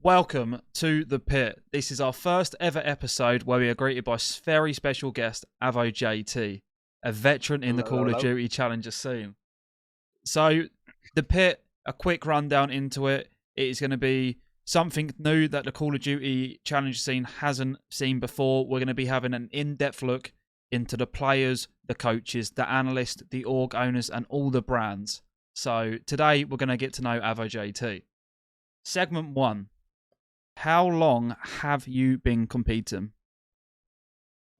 Welcome to the pit. This is our first ever episode where we are greeted by very special guest Avo JT, a veteran in the Hello, Call of hello. Duty Challenger scene. So, the pit, a quick rundown into it. It is going to be something new that the Call of Duty Challenger scene hasn't seen before. We're going to be having an in-depth look into the players, the coaches, the analysts, the org owners, and all the brands. So, today we're going to get to know Avo JT. Segment 1. How long have you been competing?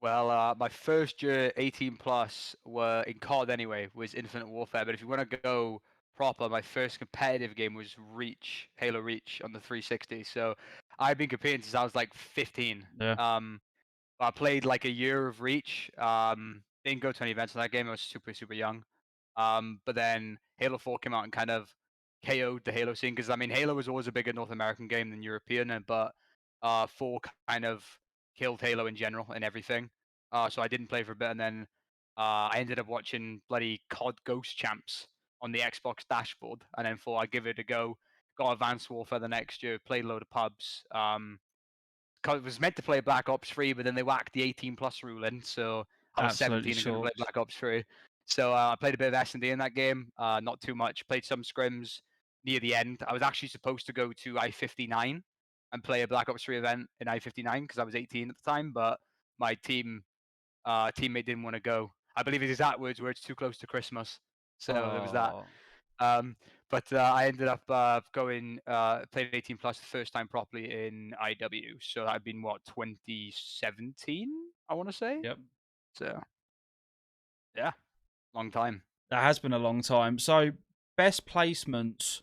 Well, my first year, 18 plus, were in COD anyway, was Infinite Warfare. But if you want to go proper, my first competitive game was Reach, Halo Reach on the 360. So I've been competing since I was like 15. Yeah, I played like a year of Reach. Didn't go to any events in that game. I was super young. But then Halo 4 came out and kind of KO'd the Halo scene because I mean Halo was always a bigger North American game than European, but 4 kind of killed Halo in general and everything. So I didn't play for a bit, and then I ended up watching bloody COD Ghost Champs on the Xbox dashboard, and then thought I'd give it a go. Got Advanced Warfare the next year, played a load of pubs. It was meant to play Black Ops 3, but then they whacked the 18 plus rule in, so I was absolutely 17 and couldn't play short. Black Ops 3. So I played a bit of S&D in that game, not too much. Played some scrims near the end. I was actually supposed to go to I-59 and play a Black Ops 3 event in I-59 because I was 18 at the time, but my teammate didn't want to go. I believe his exact words were, "It's too close to Christmas." So there was that. Oh, Um, but I ended up going playing 18 plus the first time properly in IW. So that had been what 2017, I want to say. yep. So yeah, long time. That has been a long time. So, best placements.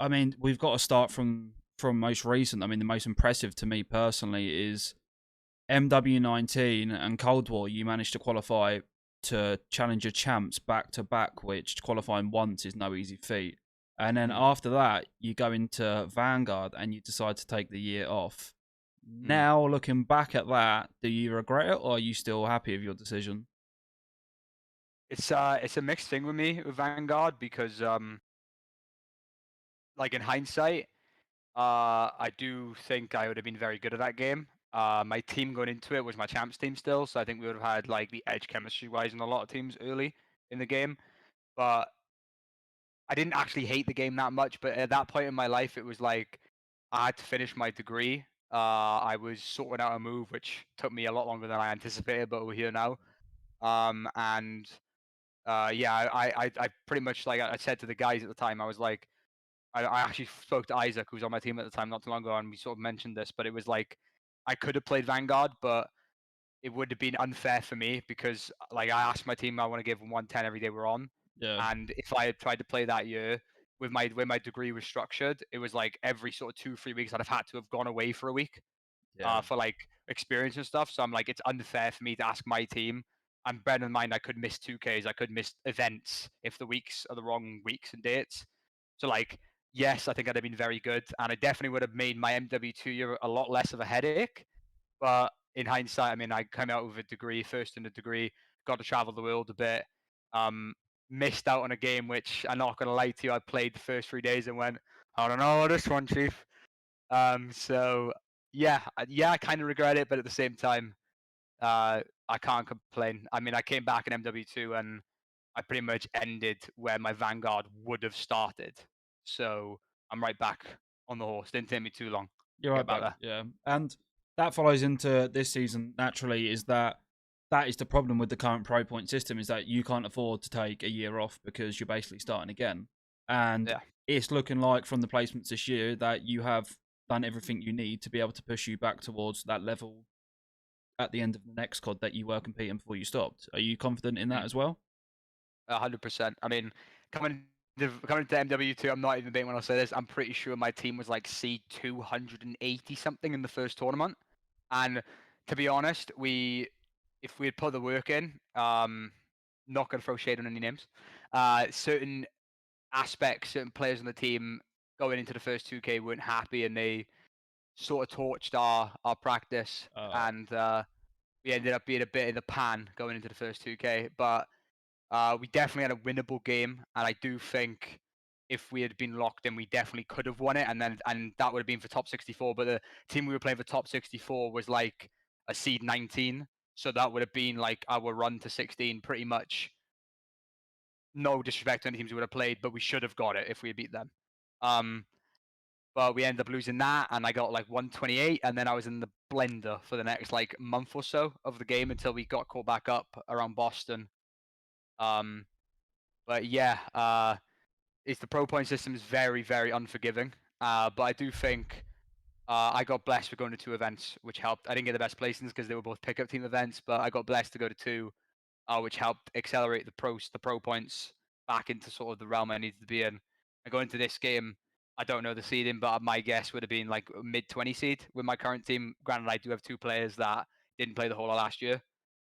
I mean, we've got to start from most recent. I mean, the most impressive to me personally is MW19 and Cold War. You managed to qualify to Challenger champs back to back, which qualifying once is no easy feat. And then Mm. after that, you go into Vanguard and you decide to take the year off. Mm. Now, looking back at that, do you regret it or are you still happy with your decision? It's a mixed thing with me with Vanguard because like in hindsight, I do think I would have been very good at that game. My team going into it was my champs team still, so I think we would have had like the edge chemistry wise in a lot of teams early in the game. But I didn't actually hate the game that much, but at that point in my life, it was like I had to finish my degree. I was sorting out a move, which took me a lot longer than I anticipated, but we're here now. And yeah, I pretty much like I said to the guys at the time, I was like, I actually spoke to Isaac, who was on my team at the time not too long ago, and we sort of mentioned this, but it was like I could have played Vanguard, but it would have been unfair for me because like I asked my team I want to give them 110 every day we're on. Yeah, And if I had tried to play that year with my way my degree was structured, it was like every sort of 2, 3 weeks I'd have had to have gone away for a week yeah, for like experience and stuff. So I'm like, it's unfair for me to ask my team. And bear in mind I could miss 2Ks, I could miss events if the weeks are the wrong weeks and dates. So like, yes, I think I'd have been very good, and I definitely would have made my MW2 year a lot less of a headache. But in hindsight, I mean, I came out with a degree, first in a degree, got to travel the world a bit, um, missed out on a game which I'm not gonna lie to you, I played the first 3 days and went, I don't know this one, chief. So yeah, I kind of regret it, but at the same time, I can't complain. I mean, I came back in MW2 and I pretty much ended where my Vanguard would have started. So I'm right back on the horse. Didn't take me too long you're to right get back back. there. Yeah, and that follows into this season naturally. Is that is the problem with the current pro point system is that you can't afford to take a year off because you're basically starting again, and Yeah. it's looking like from the placements this year that you have done everything you need to be able to push you back towards that level at the end of the next COD that you were competing before you stopped. Are you confident in that Mm. as well? 100%. I mean, coming to MW2, I'm not even being when I say this. I'm pretty sure my team was like C 280 something in the first tournament, and to be honest, if we had put the work in, not gonna throw shade on any names. Certain aspects, certain players on the team going into the first 2K weren't happy, and they sort of torched our practice, Oh, and we ended up being a bit in the pan going into the first 2K, but. We definitely had a winnable game, and I do think if we had been locked in, we definitely could have won it, and that would have been for top 64. But the team we were playing for top 64 was like a seed 19, so that would have been like our run to 16, pretty much. No disrespect to any teams we would have played, but we should have got it if we had beat them. Um, but we ended up losing that, and I got like 128, and then I was in the blender for the next like month or so of the game until we got caught back up around Boston. Um, but yeah, it's the pro point system is very, very unforgiving. But I do think I got blessed with going to 2 events, which helped. I didn't get the best placings because they were both pickup team events, but I got blessed to go to 2, which helped accelerate the pro points back into sort of the realm I needed to be in. I go into this game, I don't know the seeding, but my guess would have been like a mid 20 seed with my current team. Granted, I do have 2 players that didn't play the whole of last year,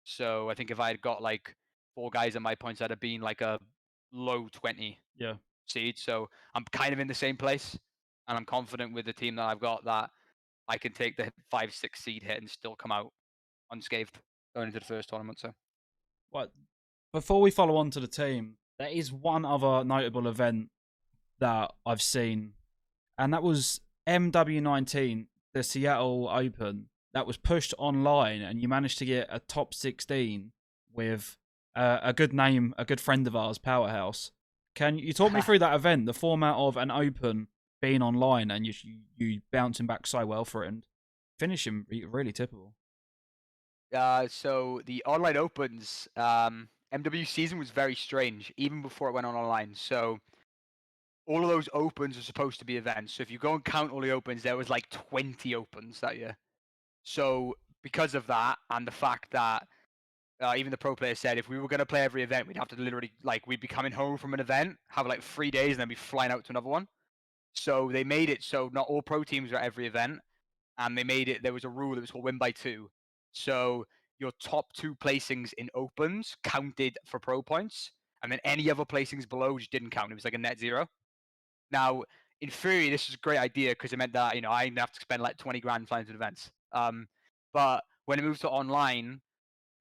so I think if I had got like 4 guys at my points, I'd have been like a low 20 Yeah. seed. So I'm kind of in the same place, and I'm confident with the team that I've got that I can take the 5-6 seed hit and still come out unscathed going into the first tournament. So What? Before we follow on to the team, there is one other notable event that I've seen, and that was MW19, the Seattle Open, that was pushed online, and you managed to get a top 16 with a good name, a good friend of ours, Powerhouse. Can you talk me through that event, the format of an Open being online, and you bouncing back so well for it and finishing really typical? so the online opens, MW season was very strange even before it went on online. So all of those opens are supposed to be events. So if you go and count all the opens, there was like 20 opens that year. So because of that, and the fact that even the pro players said if we were going to play every event, we'd have to literally like we'd be coming home from an event, have like 3 days, and then be flying out to another one. So they made it so not all pro teams are at every event, and they made it. There was a rule that was called win by 2. So your top 2 placings in opens counted for pro points, and then any other placings below just didn't count. It was like a net zero. Now, in theory, this is a great idea because it meant that I didn't have to spend like 20 grand flying to events. But when it moved to online,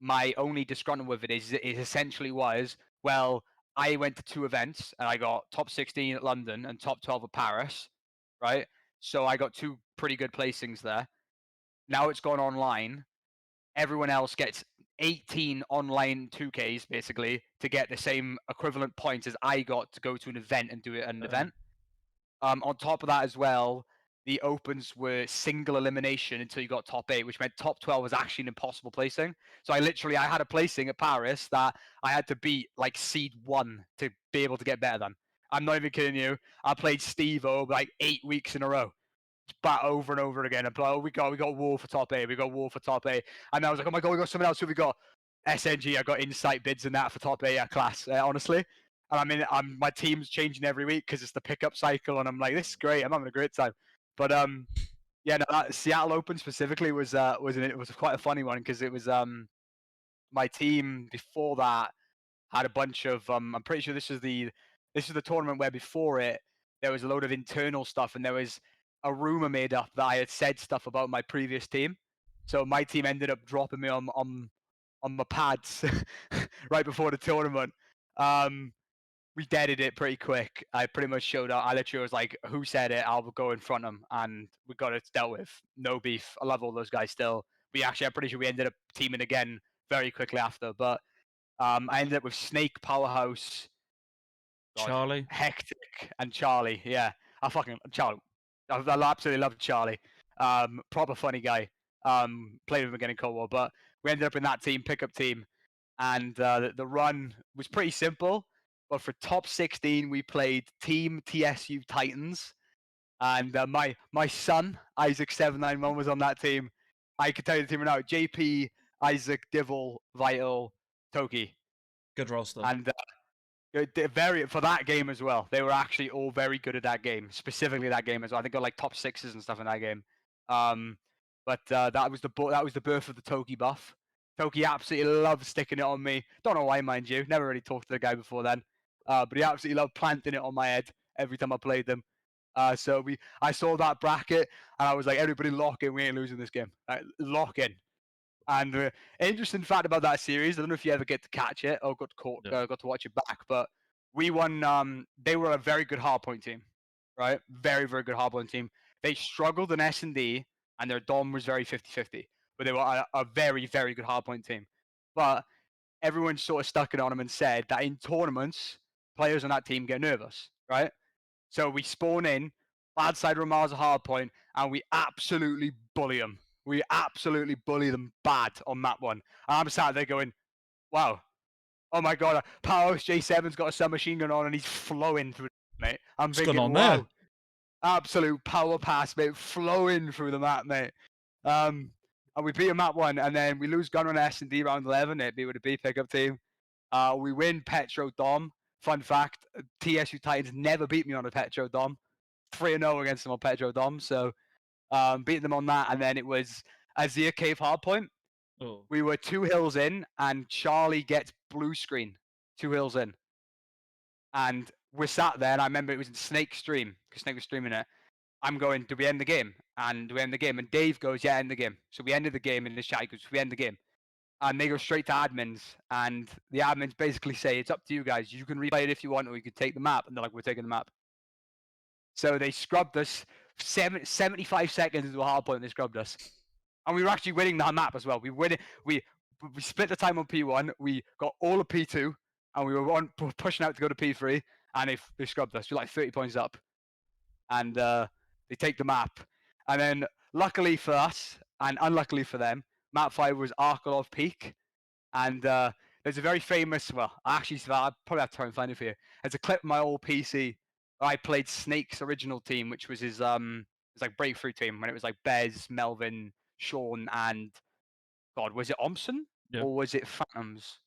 my only disgruntled with it is essentially was, well, I went to 2 events and I got top 16 at London and top 12 at Paris, right? So I got 2 pretty good placings there. Now it's gone online. Everyone else gets 18 online 2Ks basically to get the same equivalent points as I got to go to an event and do it at an event. On top of that as well, the opens were single elimination until you got top 8, which meant top 12 was actually an impossible placing. So I had a placing at Paris that I had to beat like seed 1 to be able to get better than. I'm not even kidding you. I played Steve-O like 8 weeks in a row, but over and over again. And oh, we got War for top 8. We got War for top 8. And I was like, oh my god, we got someone else. Who we got? SNG. I got insight bids and that for top 8 at class. Honestly. And I mean, my team's changing every week because it's the pickup cycle, and I'm like, this is great. I'm having a great time. But yeah, no, that Seattle Open specifically was quite a funny one because it was my team before that had a bunch of I'm pretty sure this is the tournament where before it there was a load of internal stuff, and there was a rumor made up that I had said stuff about my previous team. So my team ended up dropping me on my pads right before the tournament. We deaded it pretty quick. I pretty much showed up. I literally was like, "Who said it? I'll go in front of them," and we got it dealt with. No beef. I love all those guys still. I'm pretty sure we ended up teaming again very quickly after. But I ended up with Snake, Powerhouse, God, Charlie? Hectic, and Charlie. Yeah, I fucking Charlie. I absolutely love Charlie. Proper funny guy. Played with him again in Cold War, but we ended up in that team, pickup team, and the run was pretty simple. But for top 16, we played Team TSU Titans, and my son Isaac791 was on that team. I could tell you the team right now: JP, Isaac, Divil, Vital, Toki, Good roster. and they're very for that game as well. They were actually all very good at that game, specifically that game as well. I think got like top 6s and stuff in that game. Um, but that was the birth of the Toki buff. Toki absolutely loved sticking it on me. Don't know why, mind you. Never really talked to the guy before then. But he absolutely loved planting it on my head every time I played them. I saw that bracket and I was like, everybody lock in. We ain't losing this game. Lock in. And interesting fact about that series, I don't know if you ever get to catch it or got to watch it back, but We won. They were a very good hardpoint team, right? Very, very good hardpoint team. They struggled in S&D, and their dom was very 50-50. But they were a very, very good hardpoint team. But everyone sort of stuck it on them and said that in tournaments, players on that team get nervous, right? So we spawn in, bad side Ramar's a hard point, and we absolutely bully them. We absolutely bully them bad on map one. And I'm sat there going, wow, oh my god, Powerhouse J7's got a submachine gun on and he's flowing through the mate. I'm What's going thinking, on wow, there? absolute power pass, mate, flowing through the map, mate. And we beat a map one, and then we lose gun on S&D round 11. It'd be with a B pickup team. We win Petro Dom. Fun fact: TSU Titans never beat me on a Petro Dom. 3-0 against them on Petro Dom. So beating them on that, and then it was Azir Cave Hardpoint. Oh. We were 2 hills in, and Charlie gets blue screen. 2 hills in, and we're sat there, and I remember it was in Snake's stream because Snake was streaming it. I'm going, do we end the game? And do we end the game? And Dave goes, yeah, end the game. So we ended the game in the chat. He goes, we end the game. And they go straight to admins, and the admins basically say, it's up to you guys. You can replay it if you want, or you can take the map. And they're like, we're taking the map. So they scrubbed us 75 seconds into a hard point, and they scrubbed us. And we were actually winning that map as well. We win it. We split the time on P1. We got all of P2, and we were pushing out to go to P3, and they scrubbed us. We're like 30 points up. And they take the map. And then, luckily for us, and unluckily for them, map 5 was Arkolov Peak. And there's a very famous, well, actually, I'll probably have to try and find it for you. There's a clip of my old PC where I played Snake's original team, which was his like breakthrough team when it was like Bez, Melvin, Sean, and God, was it Omson? Yeah. Or was it Phantoms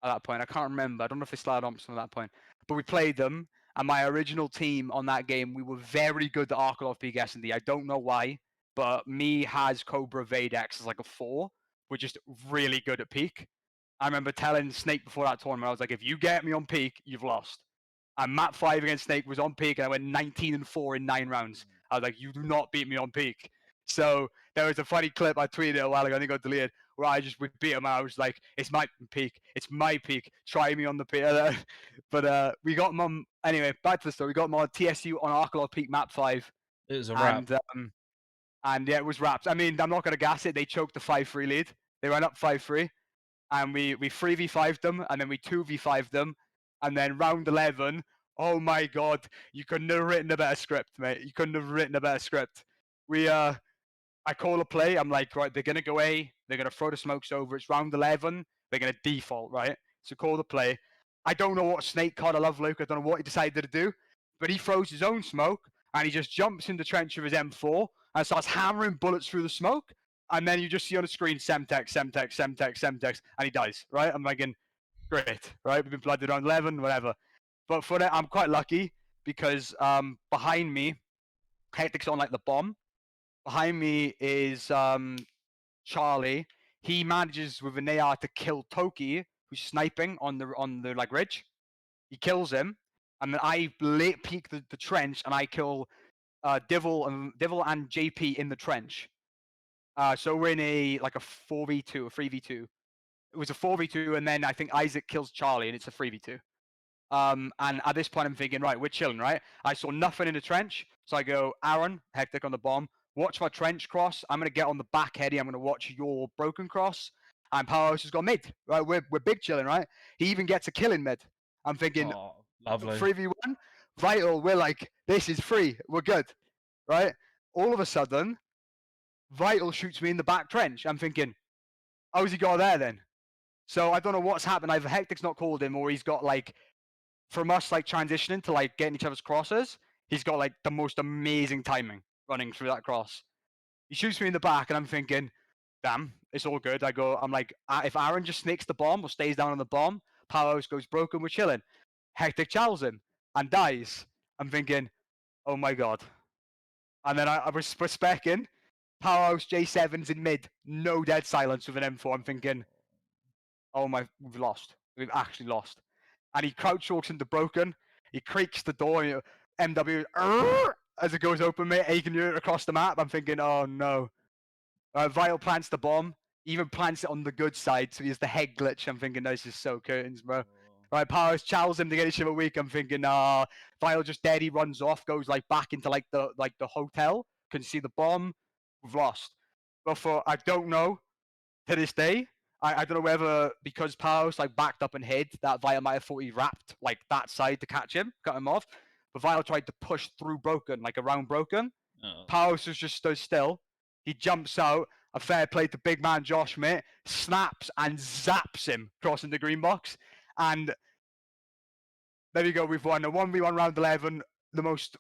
at that point? I can't remember. I don't know if they still had Omson at that point. But we played them, and my original team on that game, we were very good at Arkolov Peak S&D. I don't know why, but me, Has, Cobra, Vadex is like a 4. We're just really good at Peak. I remember telling Snake before that tournament, I was like, if you get me on Peak, you've lost. And map 5 against Snake was on Peak, and I went 19-4 in 9 rounds. I was like, you do not beat me on Peak. So there was a funny clip I tweeted a while ago, I think it got deleted, where I just would beat him. I was like, it's my peak. It's my peak. Try me on the peak. But we got him on, anyway, back to the story. We got him on TSU on Arkolov Peak map 5. It was a wrap. And yeah, it was wraps. I mean, I'm not going to gas it. They choked the 5-3 lead. They went up 5-3. And we 3v5'd them, and then we 2v5'd them. And then round 11, oh my God, you couldn't have written a better script, mate. You couldn't have written a better script. I call a play. I'm like, right, they're going to go A. They're going to throw the smokes over. It's round 11. They're going to default, right? So call the play. I don't know what Snake caught. I love Luke. I don't know what he decided to do. But he throws his own smoke, and he just jumps in the trench of his M4 and starts hammering bullets through the smoke. And then you just see on the screen, Semtex, Semtex, Semtex, Semtex, and he dies, right? I'm thinking, great, right? We've been blooded on 11, whatever. But for that, I'm quite lucky because behind me, Hectic's on like the bomb. Behind me is Charlie. He manages with an AR to kill Toki, who's sniping on the like ridge. He kills him, and then I late peek the trench, and I kill Divil and JP in the trench. So we're in a 4v2, a 3v2. It was a 4v2, and then I think Isaac kills Charlie, and it's a 3v2. And at this point, I'm thinking, right, we're chilling, right? I saw nothing in the trench, so I go, Aaron, Hectic on the bomb, watch my trench cross. I'm gonna get on the back heady. I'm gonna watch your broken cross. And Powerhouse has got mid, right? We're big chilling, right? He even gets a kill in mid. I'm thinking, Lovely. 3v1, Vital. We're like, this is free. We're good, right? All of a sudden, Vital shoots me in the back trench. I'm thinking, how's he got there then? So I don't know what's happened. Either Hectic's not called him, or he's got from us transitioning to getting each other's crosses. He's got the most amazing timing running through that cross. He shoots me in the back, and I'm thinking, damn, it's all good. I'm like, if Aaron just snakes the bomb or stays down on the bomb, Powerhouse goes broken, we're chilling. Hectic chows him and dies. I'm thinking, oh my God. And then I was specking. Powerhouse J7's in mid, no dead silence with an M4. I'm thinking, oh my, we've lost. We've actually lost. And he crouch walks into broken. He creaks the door. And MW as it goes open, mate. You can hear it across the map. I'm thinking, oh no. Vital plants the bomb. Even plants it on the good side, so he has the head glitch. I'm thinking, this is so curtains, bro. Right, Powers chows him to get his ship a week. I'm thinking, Vile just dead. He runs off, goes like back into like the hotel. Can see the bomb. We've lost. But for I don't know to this day. I don't know whether because Powers like backed up and hid that Vile might have thought he wrapped like that side to catch him, cut him off. But Vile tried to push through Broken, like around Broken. Oh. Powers was just stood still. He jumps out. A fair play to big man Josh, mate. Snaps and zaps him crossing the green box. And there you go. We've won a 1v1 round 11, the most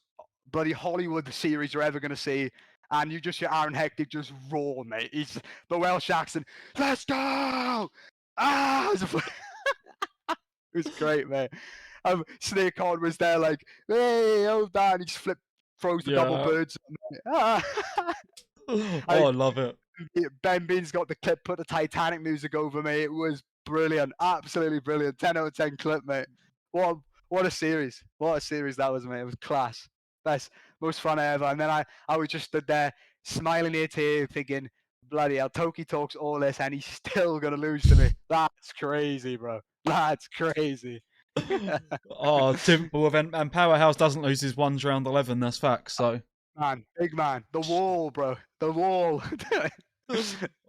bloody Hollywood series you're ever going to see. And you just hear Aaron Hectic just roar, mate. He's the Welsh accent. Let's go! Ah! It was great, mate. Snake on was there like, hey, hold on. He just throws the double birds. Oh, I love it. Ben Bean's got the clip, put the Titanic music over me. It was brilliant. Absolutely brilliant. 10 out of 10 clip, mate. What a series. What a series that was, mate. It was class. Best, most fun ever. And then I was just stood there smiling ear to ear thinking, bloody hell, Toki talks all this and he's still going to lose to me. That's crazy, bro. That's crazy. Oh, typical event. And Powerhouse doesn't lose his ones round 11. That's facts. So, man, big man. The wall, bro. The wall.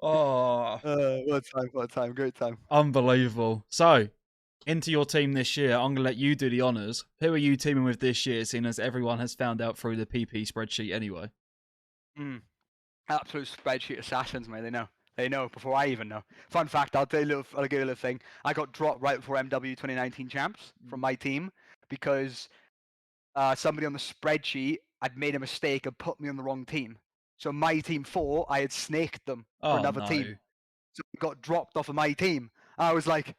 oh, what a time. Great time. Unbelievable. So, into your team this year, I'm going to let you do the honours. Who are you teaming with this year, seeing as everyone has found out through the PP spreadsheet anyway? Absolute spreadsheet assassins, mate. They know. They know before I even know. Fun fact, I'll give you a little thing. I got dropped right before MW 2019 champs from my team because somebody on the spreadsheet had made a mistake and put me on the wrong team. So my team thought I had snaked them for another team. So I got dropped off of my team. I was like,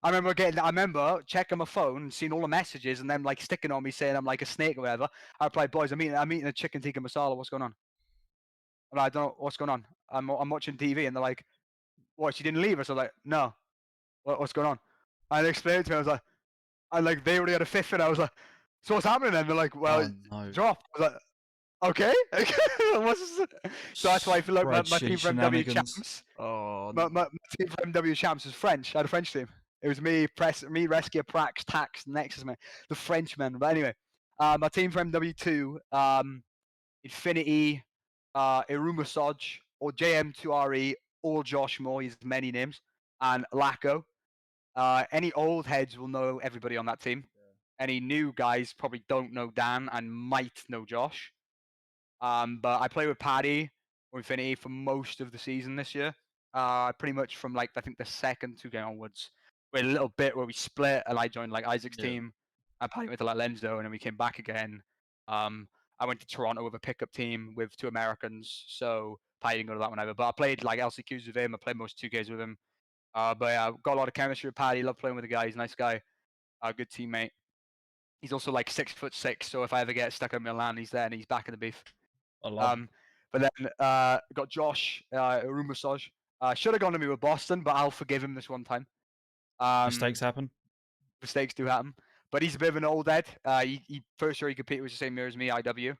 I remember checking my phone and seeing all the messages and them like sticking on me saying I'm like a snake or whatever. I replied, boys, I'm eating a chicken tikka masala. What's going on? And I don't know what's going on. I'm watching TV and they're like, what, she didn't leave us? I was like, no. What's going on? And they explained it to me. I was like, they already had a fifth and I was like, so what's happening then? They're like, well, drop. I was like, okay. So that's why I feel like my team for MW champs. Oh, my team for MW champs is French. I had a French team. It was me, Rescue, Prax, Tax, Nexus, man. The Frenchmen. But anyway, my team for MW2, Infinity, Irumasoj, or JM2RE, or Josh Moore, he's many names, and Lacko. Any old heads will know everybody on that team. Yeah. Any new guys probably don't know Dan and might know Josh. But I play with Paddy or Infinity for most of the season this year. Pretty much from like I think the second 2K onwards. We had a little bit where we split and I joined like Isaac's team. I played with like Lenzo and then we came back again. I went to Toronto with a pickup team with 2 Americans, so Paddy didn't go to that one either. But I played like LCQs with him. I played most 2Ks with him. But yeah, got a lot of chemistry with Paddy. Love playing with the guy. He's a nice guy. Good teammate. He's also like 6'6", so if I ever get stuck in Milan, he's there and he's back in the beef. I love But then got Josh, Rumasoj. Should have gone to me with Boston, but I'll forgive him this one time. Mistakes happen. Mistakes do happen. But he's a bit of an old head. He first year he competed with the same year as me, IW.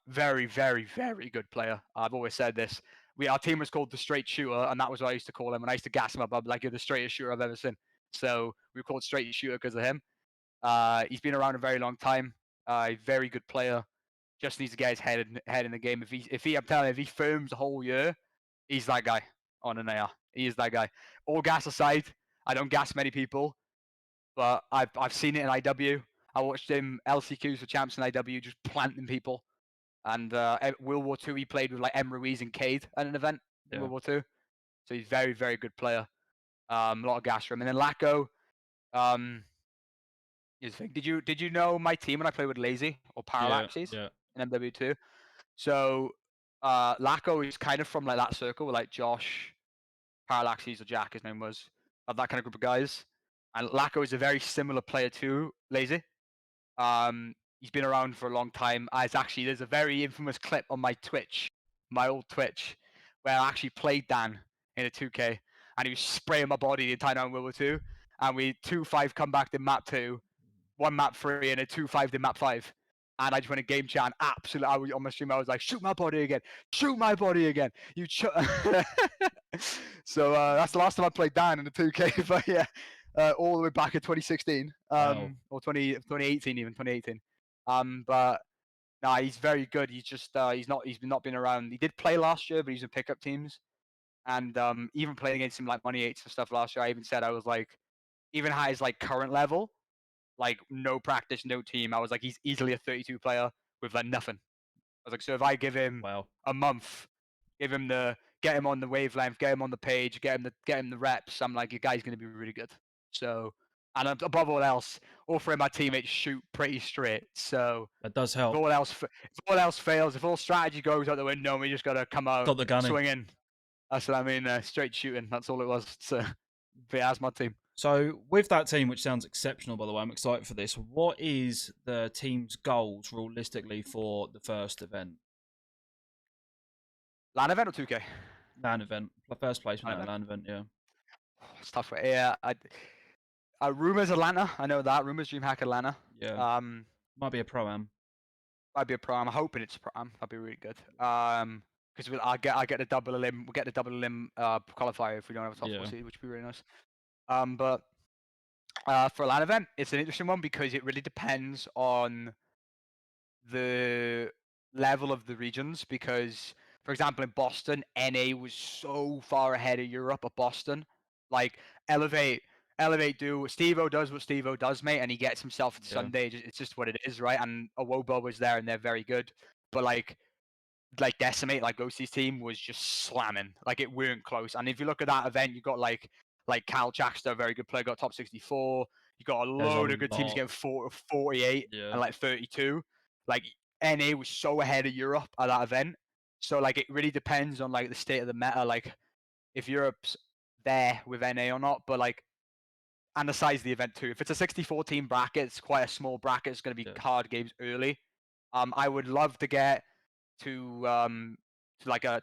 Very, very, very good player. I've always said this. Our team was called the Straight Shooter, and that was what I used to call him. And I used to gas him up. I'd be like, you're the straightest shooter I've ever seen. So we were called Straight Shooter because of him. He's been around a very long time. A very good player. Just needs to get his head in the game. I'm telling you, if he firms the whole year, he's that guy on an AR. He is that guy. All gas aside, I don't gas many people, but I've seen it in IW. I watched him LCQs for champs in IW, just planting people. And World War II, he played with like M. Ruiz and Cade at an event in World War II. So he's very, very good player. A lot of gas for him. And then Lacko, did you know my team when I played with Lazy or Parallaxes in MW2? So Lacko is kind of from like that circle with like Josh, Parallaxes or Jack, his name was, of that kind of group of guys. And Lacko is a very similar player to Lazy. He's been around for a long time. There's a very infamous clip on my Twitch, my old Twitch, where I actually played Dan in a 2K, and he was spraying my body the entire time in World War 2, and we 2-5 come back to map 2, 1 map 3, and a 2-5 to map 5. And I just went in game chat and absolutely, on my stream, I was like, shoot my body again. Shoot my body again. So that's the last time I played Dan in the 2K. But yeah, all the way back in 2016, Wow. or 2018 even 2018. But nah, he's very good. He's just he's not been around. He did play last year, but he's in pickup teams, and even playing against him like money eights and stuff last year, I even said I was like, even at his like current level, like no practice, no team, I was like he's easily a 32 player with like nothing. I was like, so if I give him Wow. a month, get him on the wavelength, get him on the page, get him the reps, I'm like, your guy's gonna be really good. So, and above all else, all three of my teammates shoot pretty straight. So That does if help. all else fails, if all strategy goes out the window, we just gotta come out Got the gunning. swinging. That's what I mean. Straight shooting. That's all it was. So, but yeah, that's my team. So, with that team, which sounds exceptional, by the way, I'm excited for this. What is the team's goals realistically for the first event? LAN event or 2K? LAN event. First placement LAN at a event. LAN event, yeah. It's tough. Yeah, rumors Atlanta. I know that rumors DreamHack Atlanta. Yeah. Um, Might be a pro am. might be a pro. I'm hoping it's a pro. That'd be really good. Because I get the double elim. We'll get the double elim qualifier if we don't have a top Yeah. 4 seed, which would be really nice. But for a LAN event, it's an interesting one because it really depends on the level of the regions. Because, for example, in Boston, NA was so far ahead of Europe at Boston. Like Elevate do Steve-O does what Steve-O does, mate, and he gets himself to Yeah. Sunday. It's just what it is, right? And Awobo was there, and they're very good. But like Decimate, like Ghostie's team was just slamming. Like it weren't close. And if you look at that event, you got like Cal Jackster, a very good player, got top 64. You got a There's a load of good teams lot. getting 48 Yeah. and like 32. Like NA was so ahead of Europe at that event. So like it really depends on like the state of the meta, like if Europe's there with NA or not. But like and the size of the event too. If it's a 64 team bracket, it's quite a small bracket. It's going to be Yeah. hard games early. I would love to get to like a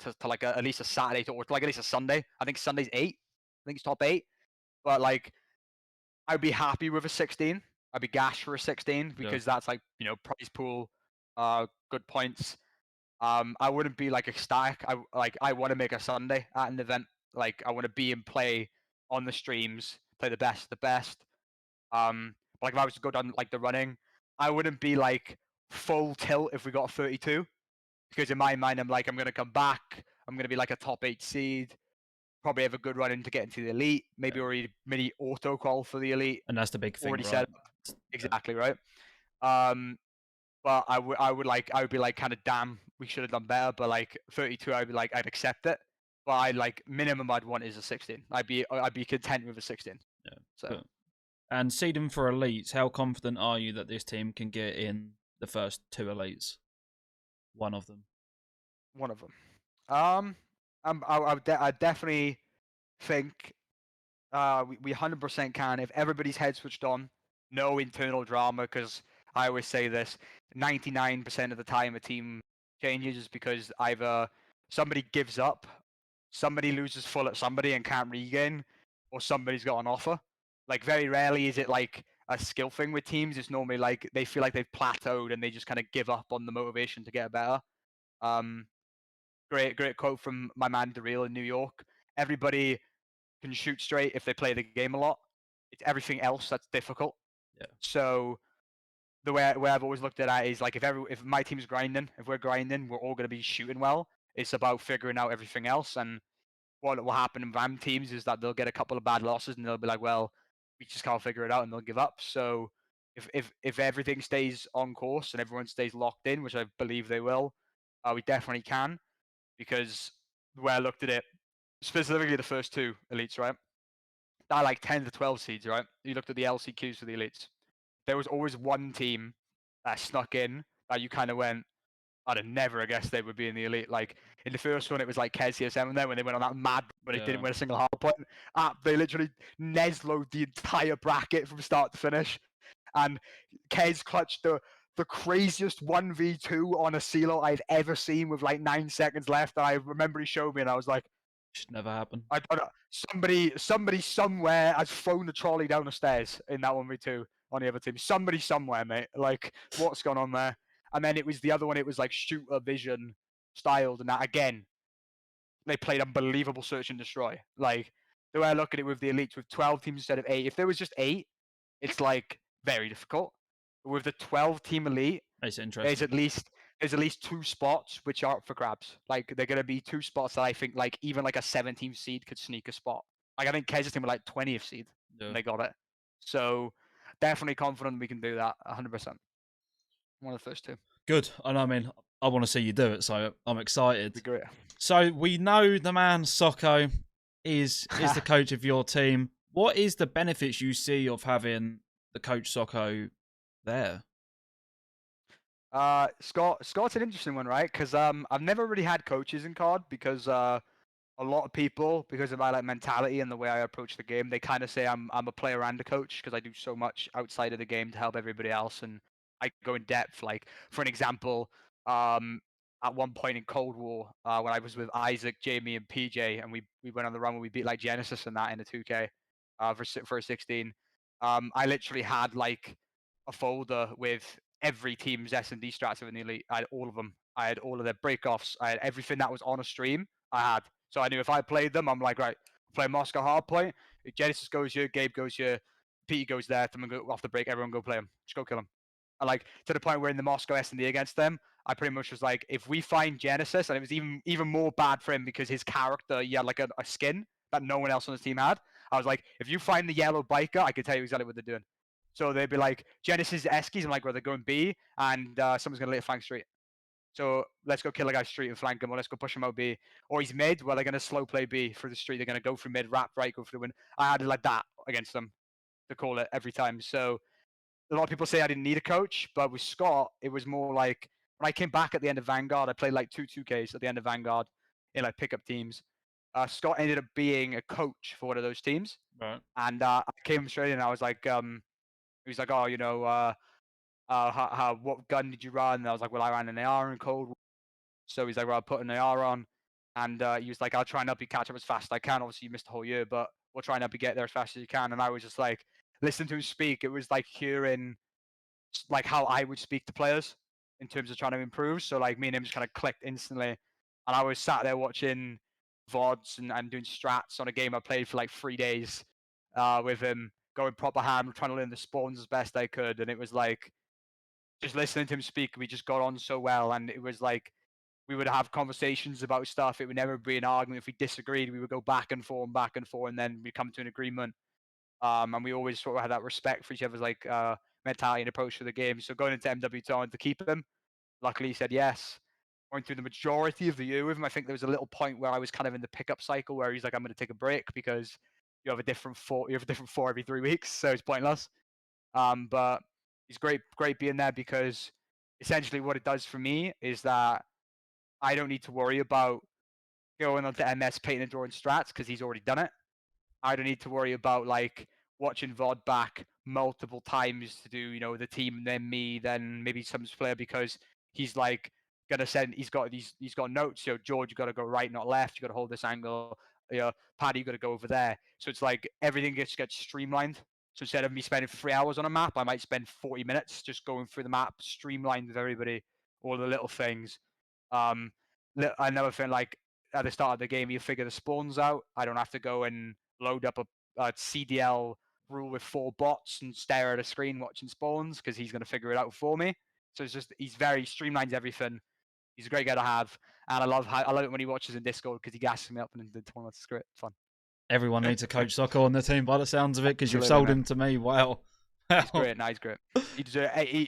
at least a Saturday or like at least a Sunday. I think Sunday's 8. I think it's top 8. But like I'd be happy with a 16. I'd be gash for a 16 Yeah. because that's like, prize pool, good points. I wouldn't be like ecstatic. I want to make a Sunday at an event. Like I want to be in play on the streams, play the best, the best. Like if I was to go down like the running, I wouldn't be like full tilt if we got a 32 because in my mind I'm like I'm gonna come back. I'm gonna be like a top 8 seed. Probably have a good run in to get into the elite. Maybe Yeah. already mini auto qual for the elite. And that's the big thing, Already right? set up. Exactly right. But I would be like kind of damn we should have done better. But like 32, I'd be like I'd accept it. But I like minimum I'd want is a 16. I'd be content with a 16. Yeah. So. Cool. And seeding for elites, how confident are you that this team can get in the first 2 elites? One of them. One of them. I definitely think we 100% can if everybody's head switched on, no internal drama. Because I always say this: 99% of the time a team changes is because either somebody gives up, somebody loses full at somebody and can't regain, or somebody's got an offer. Like very rarely is it like a skill thing with teams. It's normally like they feel like they've plateaued and they just kind of give up on the motivation to get better. Um, great quote from my man Darrell in New York. Everybody can shoot straight if they play the game a lot. It's everything else that's difficult. Yeah. So the way I've always looked at it is like if my team's grinding, if we're grinding, we're all going to be shooting well. It's about figuring out everything else. And what will happen in RAM teams is that they'll get a couple of bad losses and they'll be like, well, we just can't figure it out, and they'll give up. So if everything stays on course and everyone stays locked in, which I believe they will, we definitely can. Because the way I looked at it, specifically the first 2 elites, right? That like 10 to 12 seeds, right? You looked at the LCQs for the elites. There was always one team that snuck in that you kind of went, I'd have never guessed they would be in the elite. Like in the first one, it was like KCSM there when they went on that mad, but they didn't Yeah. win a single hard point. They literally Neslo'd the entire bracket from start to finish, and Kez clutched the craziest 1v2 on a CeeLo I've ever seen with like 9 seconds left. And I remember he showed me, and I was like, Should never happen. I don't know. Somebody somewhere has thrown the trolley down the stairs in that 1v2 on the other team. Somebody somewhere, mate. Like, what's going on there? And then it was the other one, it was like shooter vision styled, and that again, they played unbelievable search and destroy. Like, The way I look at it with the elites, with 12 teams instead of 8, if there was just 8, it's like very difficult. But with the 12-team elite, Makes it there's interesting. at least there's at least 2 spots which are up for grabs. Like they're gonna be 2 spots that I think like even like a 17th seed could sneak a spot. Like I think Kez's team were like 20th seed Yeah. and they got it. So definitely confident we can do that 100%. One of the first two. Good. And I mean, I want to see you do it, so I'm excited. Be great. So we know the man Socko is the coach of your team. What is the benefits you see of having the coach Socko there? Scott's an interesting one, right? Because I've never really had coaches in COD because a lot of people, because of my like mentality and the way I approach the game, they kind of say I'm a player and a coach because I do so much outside of the game to help everybody else, and I go in depth. Like for an example, um, at one point in Cold War, when I was with Isaac, Jamie, and PJ, and we went on the run where we beat like Genesis and that in the 2K, for a 16. I literally had like a folder with every team's S&D strats in the elite. I had all of them. I had all of their breakoffs. I had everything that was on a stream. I had. So I knew if I played them, I'm like, right, play Moscow Hardpoint. If Genesis goes here, Gabe goes here, Pete goes there. Then we go off the break. Everyone go play him. Just go kill him. And like to the point where in the Moscow S&D against them, I pretty much was like, if we find Genesis, and it was even more bad for him because his character, he had like a skin that no one else on his team had. I was like, if you find the yellow biker, I can tell you exactly what they're doing. So they'd be like, Genesis Eskies. I'm like, well, they're going B, and someone's going to lay flank street. So let's go kill a guy street and flank him, or let's go push him out B. Or he's mid, well, they're going to slow play B through the street. They're going to go through mid, wrap right, go through the win. I had it like that against them to call it every time. So a lot of people say I didn't need a coach, but with Scott, it was more like when I came back at the end of Vanguard, I played like 2Ks at the end of Vanguard in like pickup teams. Scott ended up being a coach for one of those teams. Right. And I came straight in and I was like, he was like, oh, what gun did you run? And I was like, well, I ran an AR in Cold War. So he's like, well, I'll put an AR on. And he was like, I'll try and help you catch up as fast as I can. Obviously, you missed the whole year, but we'll try and help you get there as fast as you can. And I was just like, listen to him speak. It was like hearing like how I would speak to players in terms of trying to improve. So like me and him just kind of clicked instantly. And I was sat there watching VODs and doing strats on a game I played for like 3 days with him, going proper ham, trying to learn the spawns as best I could. And it was like, just listening to him speak, we just got on so well. And it was like, we would have conversations about stuff. It would never be an argument. If we disagreed, we would go back and forth, and then we come to an agreement. And we always sort of had that respect for each other's like mentality and approach to the game. So going into MW2, I wanted to keep him. Luckily, he said yes. Going through the majority of the year with him, I think there was a little point where I was kind of in the pickup cycle where he's like, "I'm going to take a break because you have a different four. You have a different four every 3 weeks, so it's pointless." But he's great being there because essentially what it does for me is that I don't need to worry about going onto MS painting and drawing strats because he's already done it. I don't need to worry about like watching VOD back multiple times to do, the team, then me, then maybe some player because he's like gonna send he's got notes, George, you gotta go right, not left, you gotta hold this angle, Paddy, you gotta go over there. So it's like everything gets streamlined. So instead of me spending 3 hours on a map, I might spend 40 minutes just going through the map, streamlined with everybody, all the little things. Um Another thing, like at the start of the game, you figure the spawns out. I don't have to go and load up a CDL rule with 4 bots and stare at a screen watching spawns because he's going to figure it out for me. So it's just he's very streamlines everything. He's a great guy to have, and I love it when he watches in Discord because he gasses me up and the tournament. It's great, it's fun. Everyone needs a coach Socko on their team by the sounds of it because you've Absolutely, sold man. him to me. Wow. He's great. No, he's great.